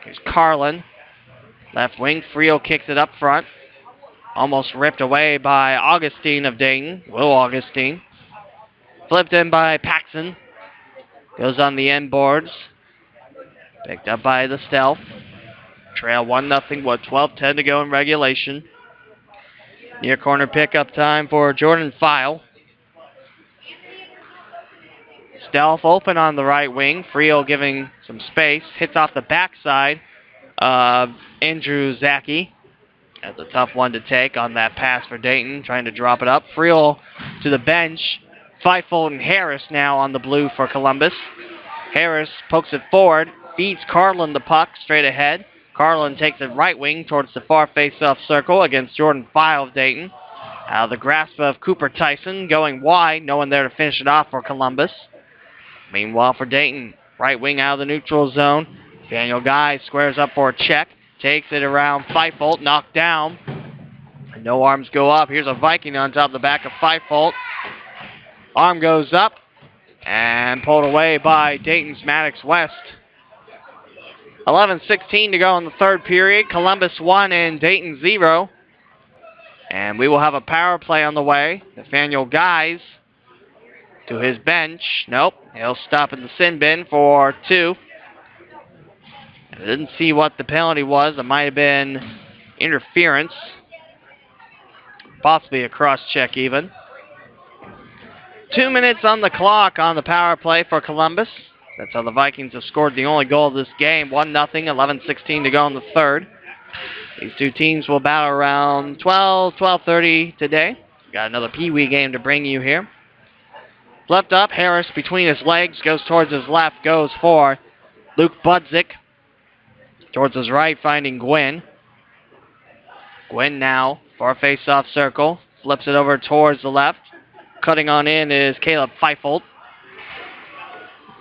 Here's Carlin. Left wing, Friel kicks it up front. Almost ripped away by Augustine of Dayton. Will Augustine. Flipped in by Paxson. Goes on the end boards. Picked up by the Stealth. Trail 1-0 with 12:10 to go in regulation. Near corner pickup time for Jordan File. Stealth open on the right wing. Friel giving some space. Hits off the backside of Andrew Zaki. That's a tough one to take on that pass for Dayton. Trying to drop it up. Friel to the bench. Feifel and Harris now on the blue for Columbus. Harris pokes it forward. Feeds Carlin the puck straight ahead. Carlin takes it right wing towards the far face-off circle against Jordan File of Dayton. Out of the grasp of Cooper Tyson, going wide. No one there to finish it off for Columbus. Meanwhile for Dayton, right wing out of the neutral zone. Daniel Guy squares up for a check. Takes it around Feifel, knocked down. No arms go up. Here's a Viking on top of the back of Feifel. Arm goes up and pulled away by Dayton's Maddox West. 11:16 to go in the third period. Columbus 1 and Dayton 0. And we will have a power play on the way. Nathaniel Guys to his bench. Nope, he'll stop in the sin bin for 2. I didn't see what the penalty was. It might have been interference. Possibly a cross-check even. 2 minutes on the clock on the power play for Columbus. That's how the Vikings have scored the only goal of this game. 1-0, 11:16 to go in the third. These two teams will battle around 12:30 today. Got another Pee Wee game to bring you here. Left up, Harris between his legs, goes towards his left, goes for Luke Budzik. Towards his right, finding Gwynn. Gwynn now, far face-off circle, flips it over towards the left. Cutting on in is Caleb Feifel.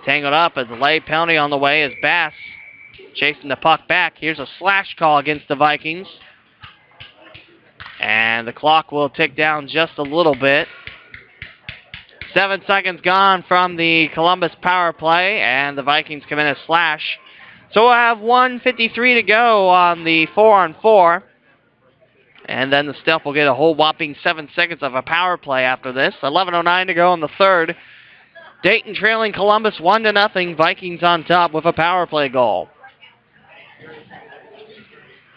Tangled up, a delay penalty on the way as Bass chasing the puck back. Here's a slash call against the Vikings. And the clock will tick down just a little bit. 7 seconds gone from the Columbus power play, and the Vikings commit a slash. So we'll have 1:53 to go on the 4-on-4. And then the Stealth will get a whole whopping 7 seconds of a power play after this. 11:09 to go in the third. Dayton trailing Columbus 1-0. Vikings on top with a power play goal.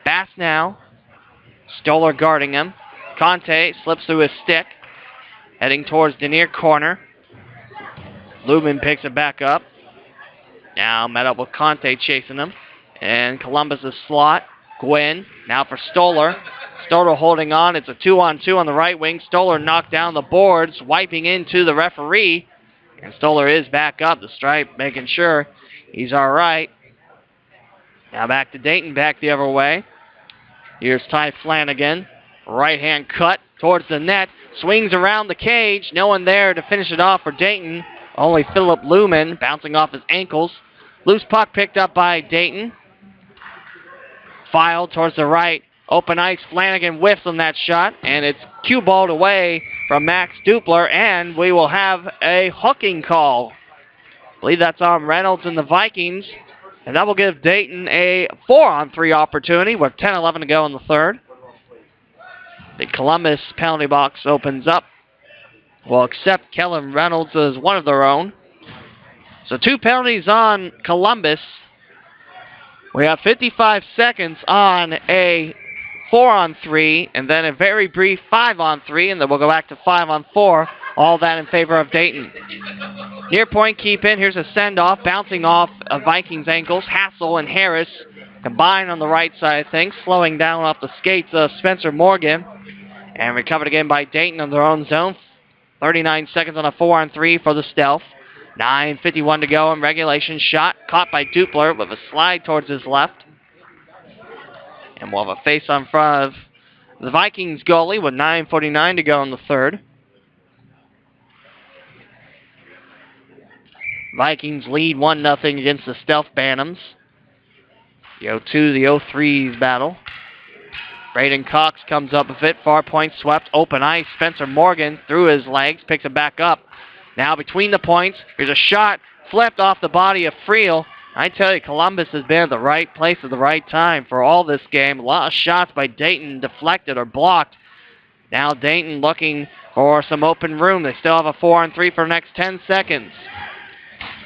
Bass now. Stoller guarding him. Conte slips through his stick. Heading towards the near corner. Lubin picks it back up. Now met up with Conte chasing him. And Columbus' slot. Gwynn now for Stoller. Stoller holding on. It's a 2-on-2 on the right wing. Stoller knocked down the boards, wiping into the referee. And Stoller is back up the stripe, making sure he's all right. Now back to Dayton, back the other way. Here's Ty Flanagan. Right-hand cut towards the net. Swings around the cage. No one there to finish it off for Dayton. Only Philip Lumen bouncing off his ankles. Loose puck picked up by Dayton. Filed towards the right. Open ice. Flanagan whiffs on that shot. And it's cue balled away from Max Dupler. And we will have a hooking call. I believe that's on Reynolds and the Vikings. And that will give Dayton a 4-on-3 opportunity with 10:11 to go in the third. The Columbus penalty box opens up. We'll accept Kellen Reynolds as one of their own. So 2 penalties on Columbus. We have 55 seconds on a 4-on-3, and then a very brief 5-on-3, and then we'll go back to 5-on-4. All that in favor of Dayton. Near point keep in. Here's a send-off, bouncing off of Vikings' ankles. Hassel and Harris combine on the right side of things, slowing down off the skates of Spencer Morgan. And recovered again by Dayton on their own zone. 39 seconds on a 4-on-3 for the Stealth. 9:51 to go in regulation. Shot caught by Dupler with a slide towards his left. And we'll have a face on front of the Vikings goalie with 9:49 to go in the third. Vikings lead 1-0 against the Stealth Bantams. The 0-2, the 0-3 battle. Braden Cox comes up with it. Far point swept. Open ice. Spencer Morgan through his legs. Picks it back up. Now between the points. Here's a shot. Flipped off the body of Friel. I tell you, Columbus has been at the right place at the right time for all this game. A lot of shots by Dayton deflected or blocked. Now Dayton looking for some open room. They still have a 4-on-3 for the next 10 seconds.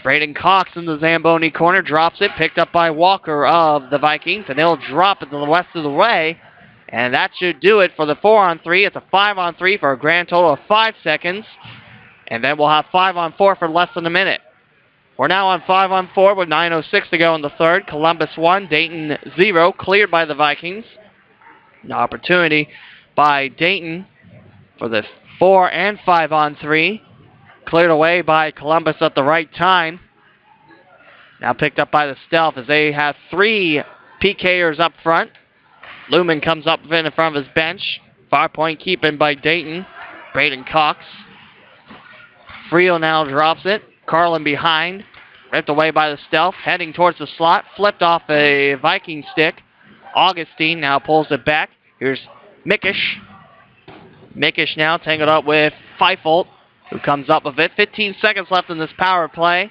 Braden Cox in the Zamboni corner, drops it, picked up by Walker of the Vikings, and they'll drop it to the west of the way. And that should do it for the 4-on-3. It's a 5-on-3 for a grand total of 5 seconds. And then we'll have 5-on-4 for less than a minute. We're now on 5-on-4 with 9:06 to go in the third. Columbus 1, Dayton 0, cleared by the Vikings. An opportunity by Dayton for the 4 and 5-on-3. Cleared away by Columbus at the right time. Now picked up by the Stealth as they have 3 PKers up front. Lumen comes up in front of his bench. Far point keeping by Dayton. Braden Cox. Friel now drops it. Carlin behind. Ripped away by the Stealth. Heading towards the slot. Flipped off a Viking stick. Augustine now pulls it back. Here's Mickish. Mickish now tangled up with Feifelt, who comes up with it. 15 seconds left in this power play.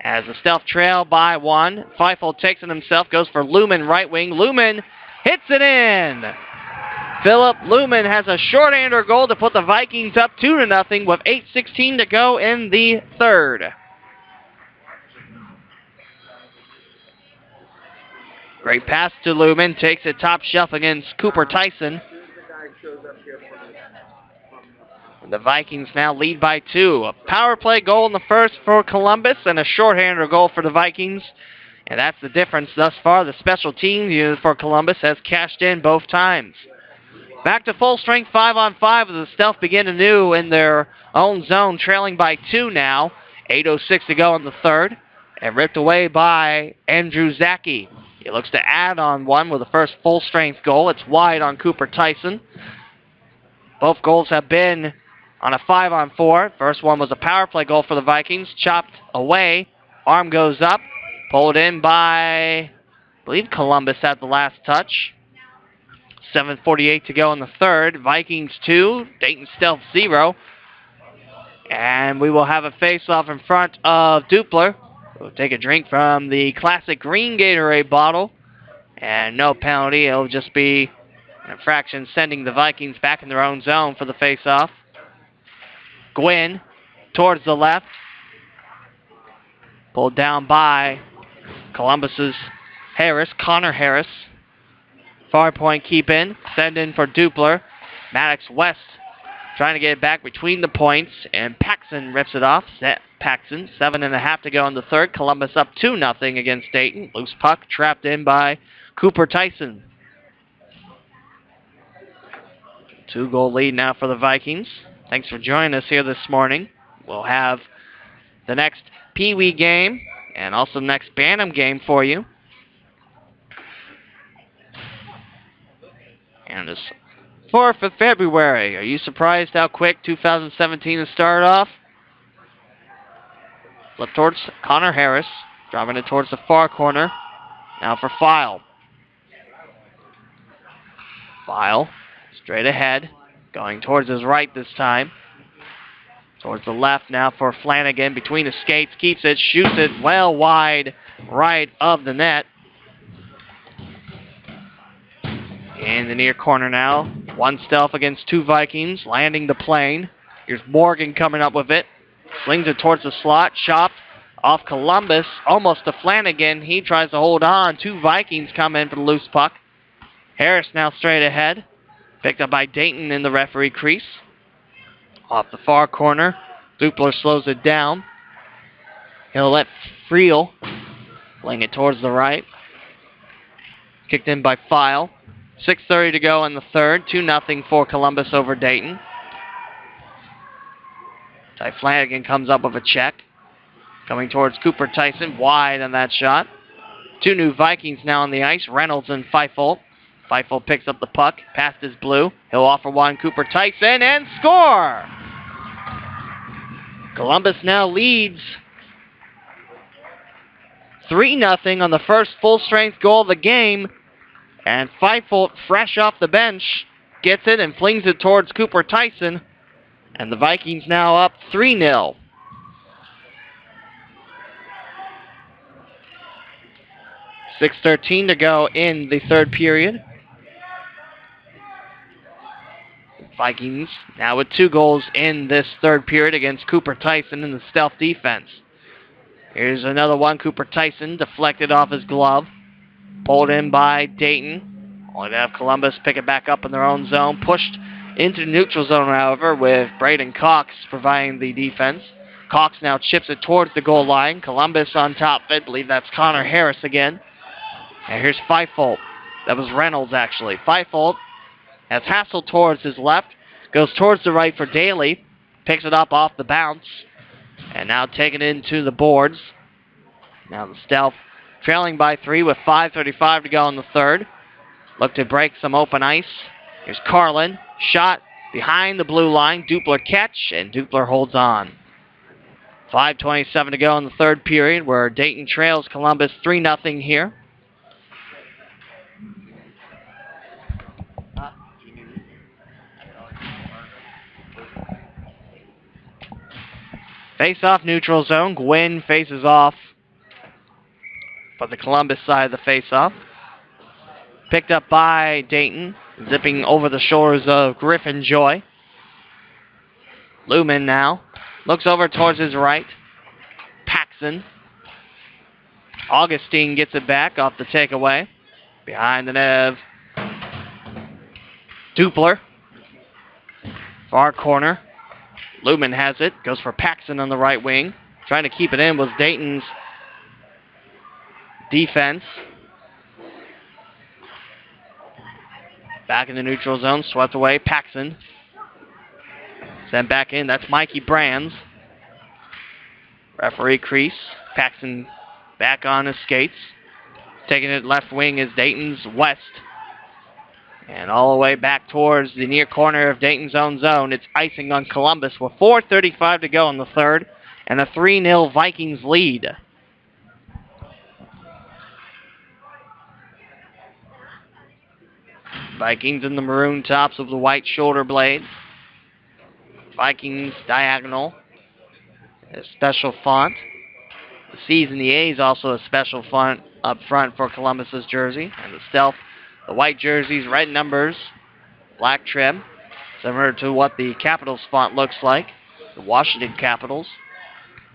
As the Stealth trail by 1. Feifelt takes it himself. Goes for Lumen right wing. Lumen hits it in. Philip Lumen has a shorthander goal to put the Vikings up 2-0 with 8:16 to go in the third. Great pass to Lumen. Takes it top shelf against Cooper Tyson. The Vikings now lead by 2. A power play goal in the first for Columbus and a shorthander goal for the Vikings. And that's the difference thus far. The special team unit for Columbus has cashed in both times. Back to full strength 5-on-5 as the Stealth begin anew in their own zone, trailing by 2 now. 8:06 to go in the third. And ripped away by Andrew Zaki. He looks to add on one with the first full strength goal. It's wide on Cooper Tyson. Both goals have been on a 5-on-4. First one was a power play goal for the Vikings. Chopped away. Arm goes up. Pulled in by, I believe Columbus had the last touch. 7:48 to go in the third. Vikings 2, Dayton Stealth 0. And we will have a face-off in front of Dupler. We'll take a drink from the classic green Gatorade bottle. And no penalty. It'll just be an infraction sending the Vikings back in their own zone for the face-off. Gwynn towards the left. Pulled down by Columbus's Harris, Connor Harris. Far point keep in. Send in for Dupler. Maddox West trying to get it back between the points. And Paxson rips it off. Paxson, 7.5 to go in the third. Columbus up 2-0 against Dayton. Loose puck trapped in by Cooper Tyson. 2-goal lead now for the Vikings. Thanks for joining us here this morning. We'll have the next Pee Wee game and also the next Bantam game for you. And it's 4th of February. Are you surprised how quick 2017 has started off? Flip towards Connor Harris. Driving it towards the far corner. Now for File. File. Straight ahead. Going towards his right this time. Towards the left now for Flanagan. Between the skates. Keeps it. Shoots it well wide right of the net. In the near corner now. One Stealth against 2 Vikings. Landing the plane. Here's Morgan coming up with it. Slings it towards the slot. Chopped off Columbus, almost to Flanagan. He tries to hold on. Two Vikings come in for the loose puck. Harris now straight ahead. Picked up by Dayton in the referee crease. Off the far corner. Dupler slows it down. He'll let Friel fling it towards the right. Kicked in by File. 6:30 to go in the third. 2-0 for Columbus over Dayton. Ty Flanagan comes up with a check. Coming towards Cooper Tyson. Wide on that shot. Two new Vikings now on the ice. Reynolds and Feifel. Feifel picks up the puck. Past his blue. He'll offer one. Cooper Tyson and score! Columbus now leads 3-0 on the first full-strength goal of the game. And Feifel, fresh off the bench, gets it and flings it towards Cooper Tyson. And the Vikings now up 3-0. .6:13 to go in the third period. Vikings now with 2 goals in this third period against Cooper Tyson in the stealth defense. Here's another one. Cooper Tyson deflected off his glove. Pulled in by Dayton. Only to have Columbus pick it back up in their own zone. Pushed into the neutral zone, however, with Braden Cox providing the defense. Cox now chips it towards the goal line. Columbus on top of it. I believe that's Connor Harris again. And here's Feifel. That was Reynolds, actually. Feifel has Hassel towards his left. Goes towards the right for Daly. Picks it up off the bounce. And now taking it into the boards. Now the Stealth trailing by 3 with 5:35 to go in the third. Look to break some open ice. Here's Carlin. Shot behind the blue line. Dupler catch, and Dupler holds on. 5:27 to go in the third period, where Dayton trails Columbus 3-0 here. Face-off neutral zone. Gwynn faces off for the Columbus side of the face-off. Picked up by Dayton, zipping over the shoulders of Griffin Joy. Lumen now looks over towards his right. Paxson. Augustine gets it back off the takeaway. Behind the net. Dupler. Far corner. Lumen has it. Goes for Paxson on the right wing. Trying to keep it in was Dayton's defense. Back in the neutral zone. Swept away. Paxson. Sent back in. That's Mikey Brands. Referee crease. Paxson back on his skates. Taking it left wing is Dayton's West. And all the way back towards the near corner of Dayton's own zone. It's icing on Columbus with 4:35 to go in the third. And a 3-0 Vikings lead. Vikings in the maroon tops with the white shoulder blades. Vikings diagonal. A special font. The C's and the A's also a special font up front for Columbus's jersey. And the Stealth, the white jerseys, red numbers, black trim. Similar to what the Capitals font looks like. The Washington Capitals.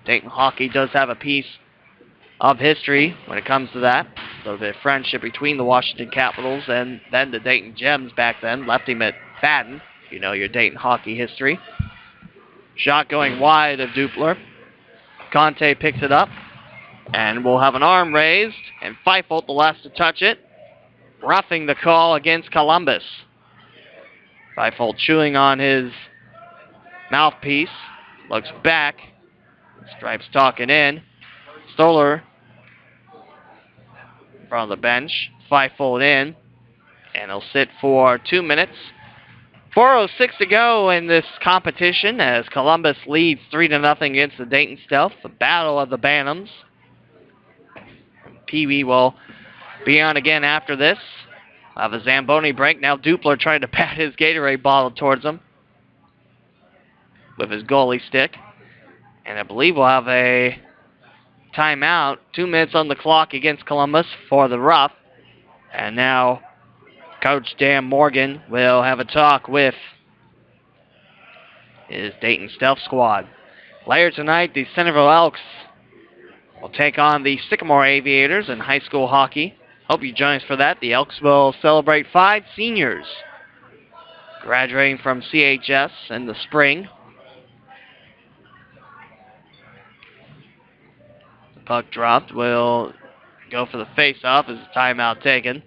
Dayton hockey does have a piece of history when it comes to that. So the friendship between the Washington Capitals and then the Dayton Gems back then left him at Fadden. You know your Dayton hockey history. Shot going wide of Dupler. Conte picks it up. And we'll have an arm raised. And Feifel, the last to touch it. Roughing the call against Columbus. Feifel chewing on his mouthpiece. Looks back. Stripes talking in. Stoller from the bench. Feifel in. And he'll sit for 2 minutes. 4:06 to go in this competition as Columbus leads 3-0 against the Dayton Stealth. The battle of the Bantams. Pee Wee will be on again after this. We'll have a Zamboni break. Now Dupler trying to pat his Gatorade bottle towards him with his goalie stick. And I believe we'll have a timeout. 2 minutes on the clock against Columbus for the rough. And now Coach Dan Morgan will have a talk with his Dayton Stealth squad. Later tonight, the Centerville Elks will take on the Sycamore Aviators in high school hockey. Hope you join us for that. The Elks will celebrate 5 seniors graduating from CHS in the spring. The puck dropped. Will go for the face-off as a timeout taken.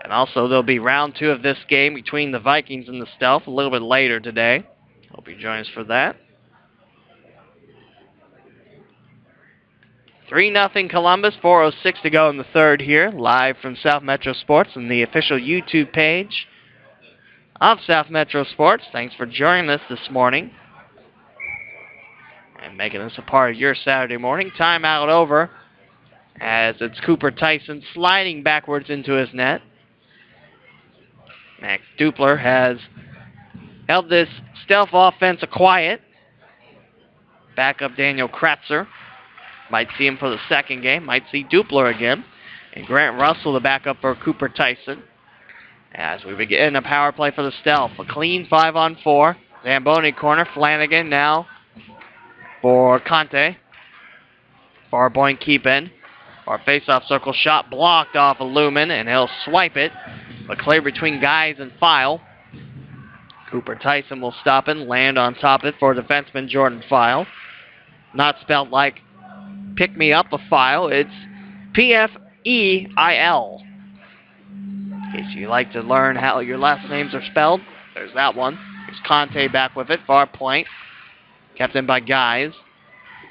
And also, there'll be round 2 of this game between the Vikings and the Stealth a little bit later today. Hope you join us for that. 3-0 Columbus, 4:06 to go in the third here, live from South Metro Sports and the official YouTube page of South Metro Sports. Thanks for joining us this morning and making this a part of your Saturday morning. Timeout over as it's Cooper Tyson sliding backwards into his net. Max Dupler has held this Stealth offense quiet. Backup Daniel Kratzer. Might see him for the second game. Might see Dupler again. And Grant Russell, the backup for Cooper Tyson. As we begin a power play for the Stealth. A clean 5-on-4. Zamboni corner. Flanagan now for Conte. Far point keep in. Our face-off circle shot blocked off of Lumen, and he'll swipe it. But clear between guys and File. Cooper Tyson will stop and land on top of it for defenseman Jordan File. Not spelled like pick me up a File. It's P-F-E-I-L. In case you like to learn how your last names are spelled, there's that one. Here's Conte back with it. Far point. Kept in by Guys.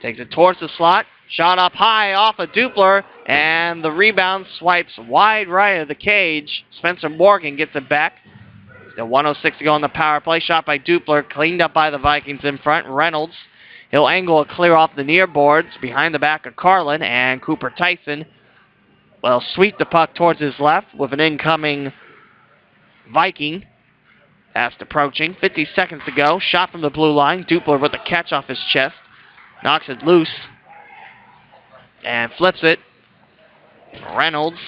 Takes it towards the slot. Shot up high off of Dupler. And the rebound swipes wide right of the cage. Spencer Morgan gets it back. Still 1:06 to go on the power play. Shot by Dupler. Cleaned up by the Vikings in front. Reynolds. He'll angle it clear off the near boards behind the back of Carlin. And Cooper Tyson will sweep the puck towards his left with an incoming Viking. Fast approaching. 50 seconds to go. Shot from the blue line. Dupler with a catch off his chest. Knocks it loose. And flips it. Reynolds.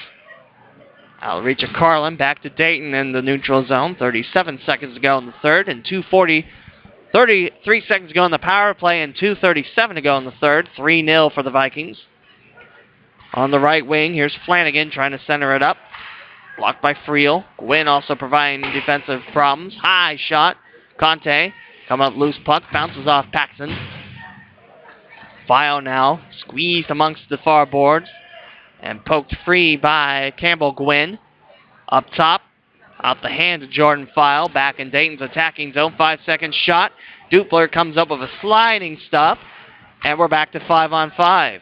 Outreach of Carlin. Back to Dayton in the neutral zone. 37 seconds to go in the third. And 33 seconds to go in the power play. And 2:37 to go in the third. 3-0 for the Vikings. On the right wing, here's Flanagan trying to center it up. Blocked by Friel. Gwynn also providing defensive problems. High shot. Conte. Come up loose puck. Bounces off Paxson. File now. Squeezed amongst the far boards. And poked free by Campbell Gwynn. Up top. Out the hand of Jordan File. Back in Dayton's attacking zone. 5-second shot. Dupler comes up with a sliding stop. And we're back to 5-on-5.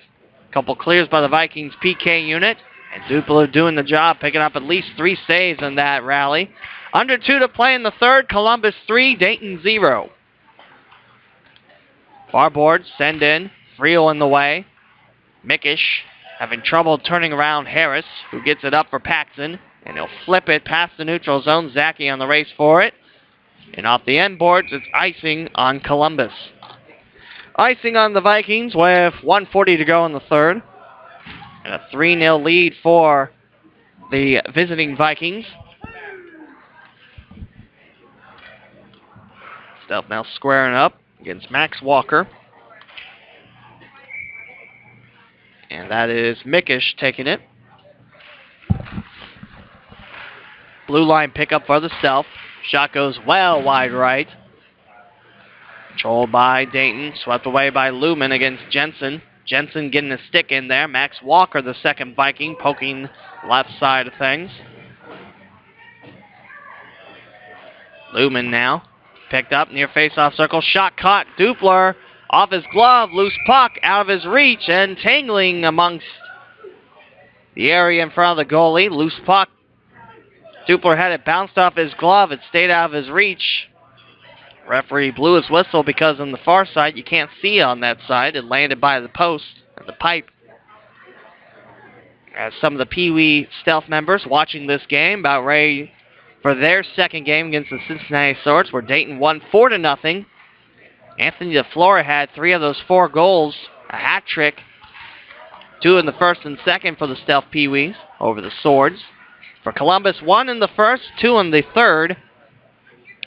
Couple clears by the Vikings PK unit. And Dupler doing the job, picking up at least 3 saves in that rally. Under 2 to play in the third. Columbus 3, Dayton 0. Far boards send in. Friel in the way. Mickish having trouble turning around Harris, who gets it up for Paxson. And he'll flip it past the neutral zone. Zaki on the race for it. And off the end boards, it's icing on Columbus. Icing on the Vikings with 1:40 to go in the third. And a 3-0 lead for the visiting Vikings. Stealth now squaring up against Max Walker. And that is Mickish taking it. Blue line pickup for the Stealth. Shot goes well wide right. Controlled by Dayton. Swept away by Lumen against Jensen. Jensen getting a stick in there. Max Walker, the second Viking, poking left side of things. Lumen now. Picked up near face-off circle. Shot caught. Dupler off his glove. Loose puck out of his reach and tangling amongst the area in front of the goalie. Loose puck. Dupler had it bounced off his glove. It stayed out of his reach. Referee blew his whistle because on the far side, you can't see on that side. It landed by the post and the pipe. As some of the Pee Wee Stealth members watching this game, about ready for their second game against the Cincinnati Swords, where Dayton won 4-0. Anthony DeFlora had 3 of those 4 goals, a hat trick, 2 in the first and second for the Stealth Pee Wees over the Swords. For Columbus, 1 in the first, 2 in the third.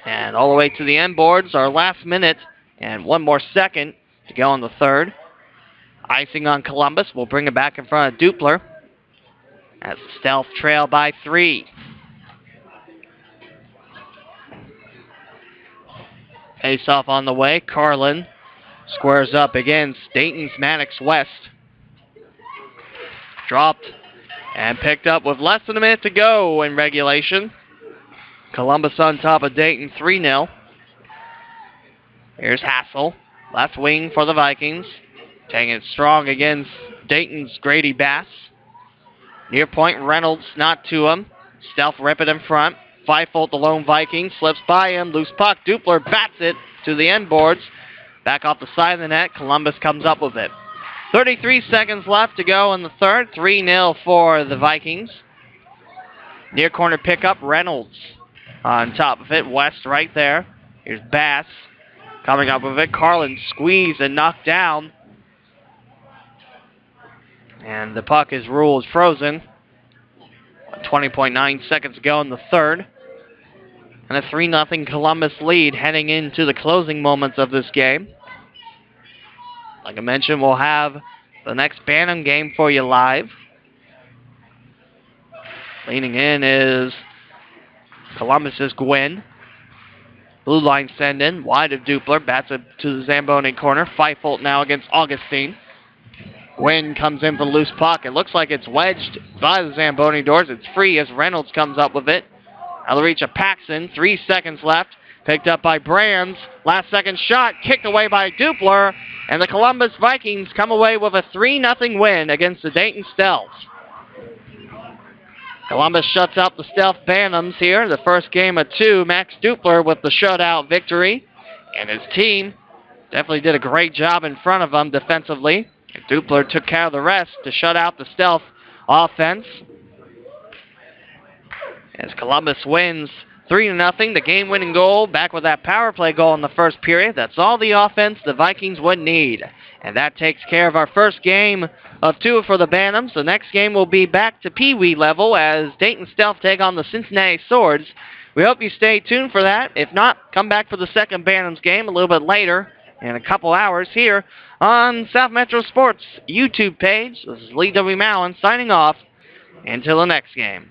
And all the way to the end boards, our last minute and 1 more second to go in the third. Icing on Columbus. We'll bring it back in front of Dupler as Stealth trail by 3. Face-off on the way. Carlin squares up against Dayton's Maddox West. Dropped and picked up with less than a minute to go in regulation. Columbus on top of Dayton 3-0. Here's Hassel. Left wing for the Vikings. Taking it strong against Dayton's Grady Bass. Near point, Reynolds not to him. Stealth rip it in front. Five-fold the lone Viking. Slips by him. Loose puck. Dupler bats it to the end boards. Back off the side of the net. Columbus comes up with it. 33 seconds left to go in the third. 3-0 for the Vikings. Near corner pickup. Reynolds on top of it. West right there. Here's Bass coming up with it. Carlin squeezed and knocked down. And the puck is ruled frozen. 20.9 seconds to go in the third. And a 3-0 Columbus lead heading into the closing moments of this game. Like I mentioned, we'll have the next Bantam game for you live. Leaning in is Columbus's Gwynn. Blue line send in, wide of Dupler, bats it to the Zamboni corner. Five-fold now against Augustine. Gwynn comes in for the loose puck. It looks like it's wedged by the Zamboni doors. It's free as Reynolds comes up with it. Out of the reach of Paxson. 3 seconds left. Picked up by Brands. Last second shot. Kicked away by Dupler. And the Columbus Vikings come away with a 3-0 win against the Dayton Stealth. Columbus shuts out the Stealth Bantams here. The first game of 2. Max Dupler with the shutout victory. And his team definitely did a great job in front of them defensively. And Dupler took care of the rest to shut out the Stealth offense. As Columbus wins 3-0, the game-winning goal, back with that power play goal in the first period. That's all the offense the Vikings would need. And that takes care of our first game of 2 for the Bantams. The next game will be back to Pee Wee level as Dayton Stealth take on the Cincinnati Swords. We hope you stay tuned for that. If not, come back for the second Bantams game a little bit later in a couple hours here on South Metro Sports YouTube page. This is Lee W. Mowen signing off until the next game.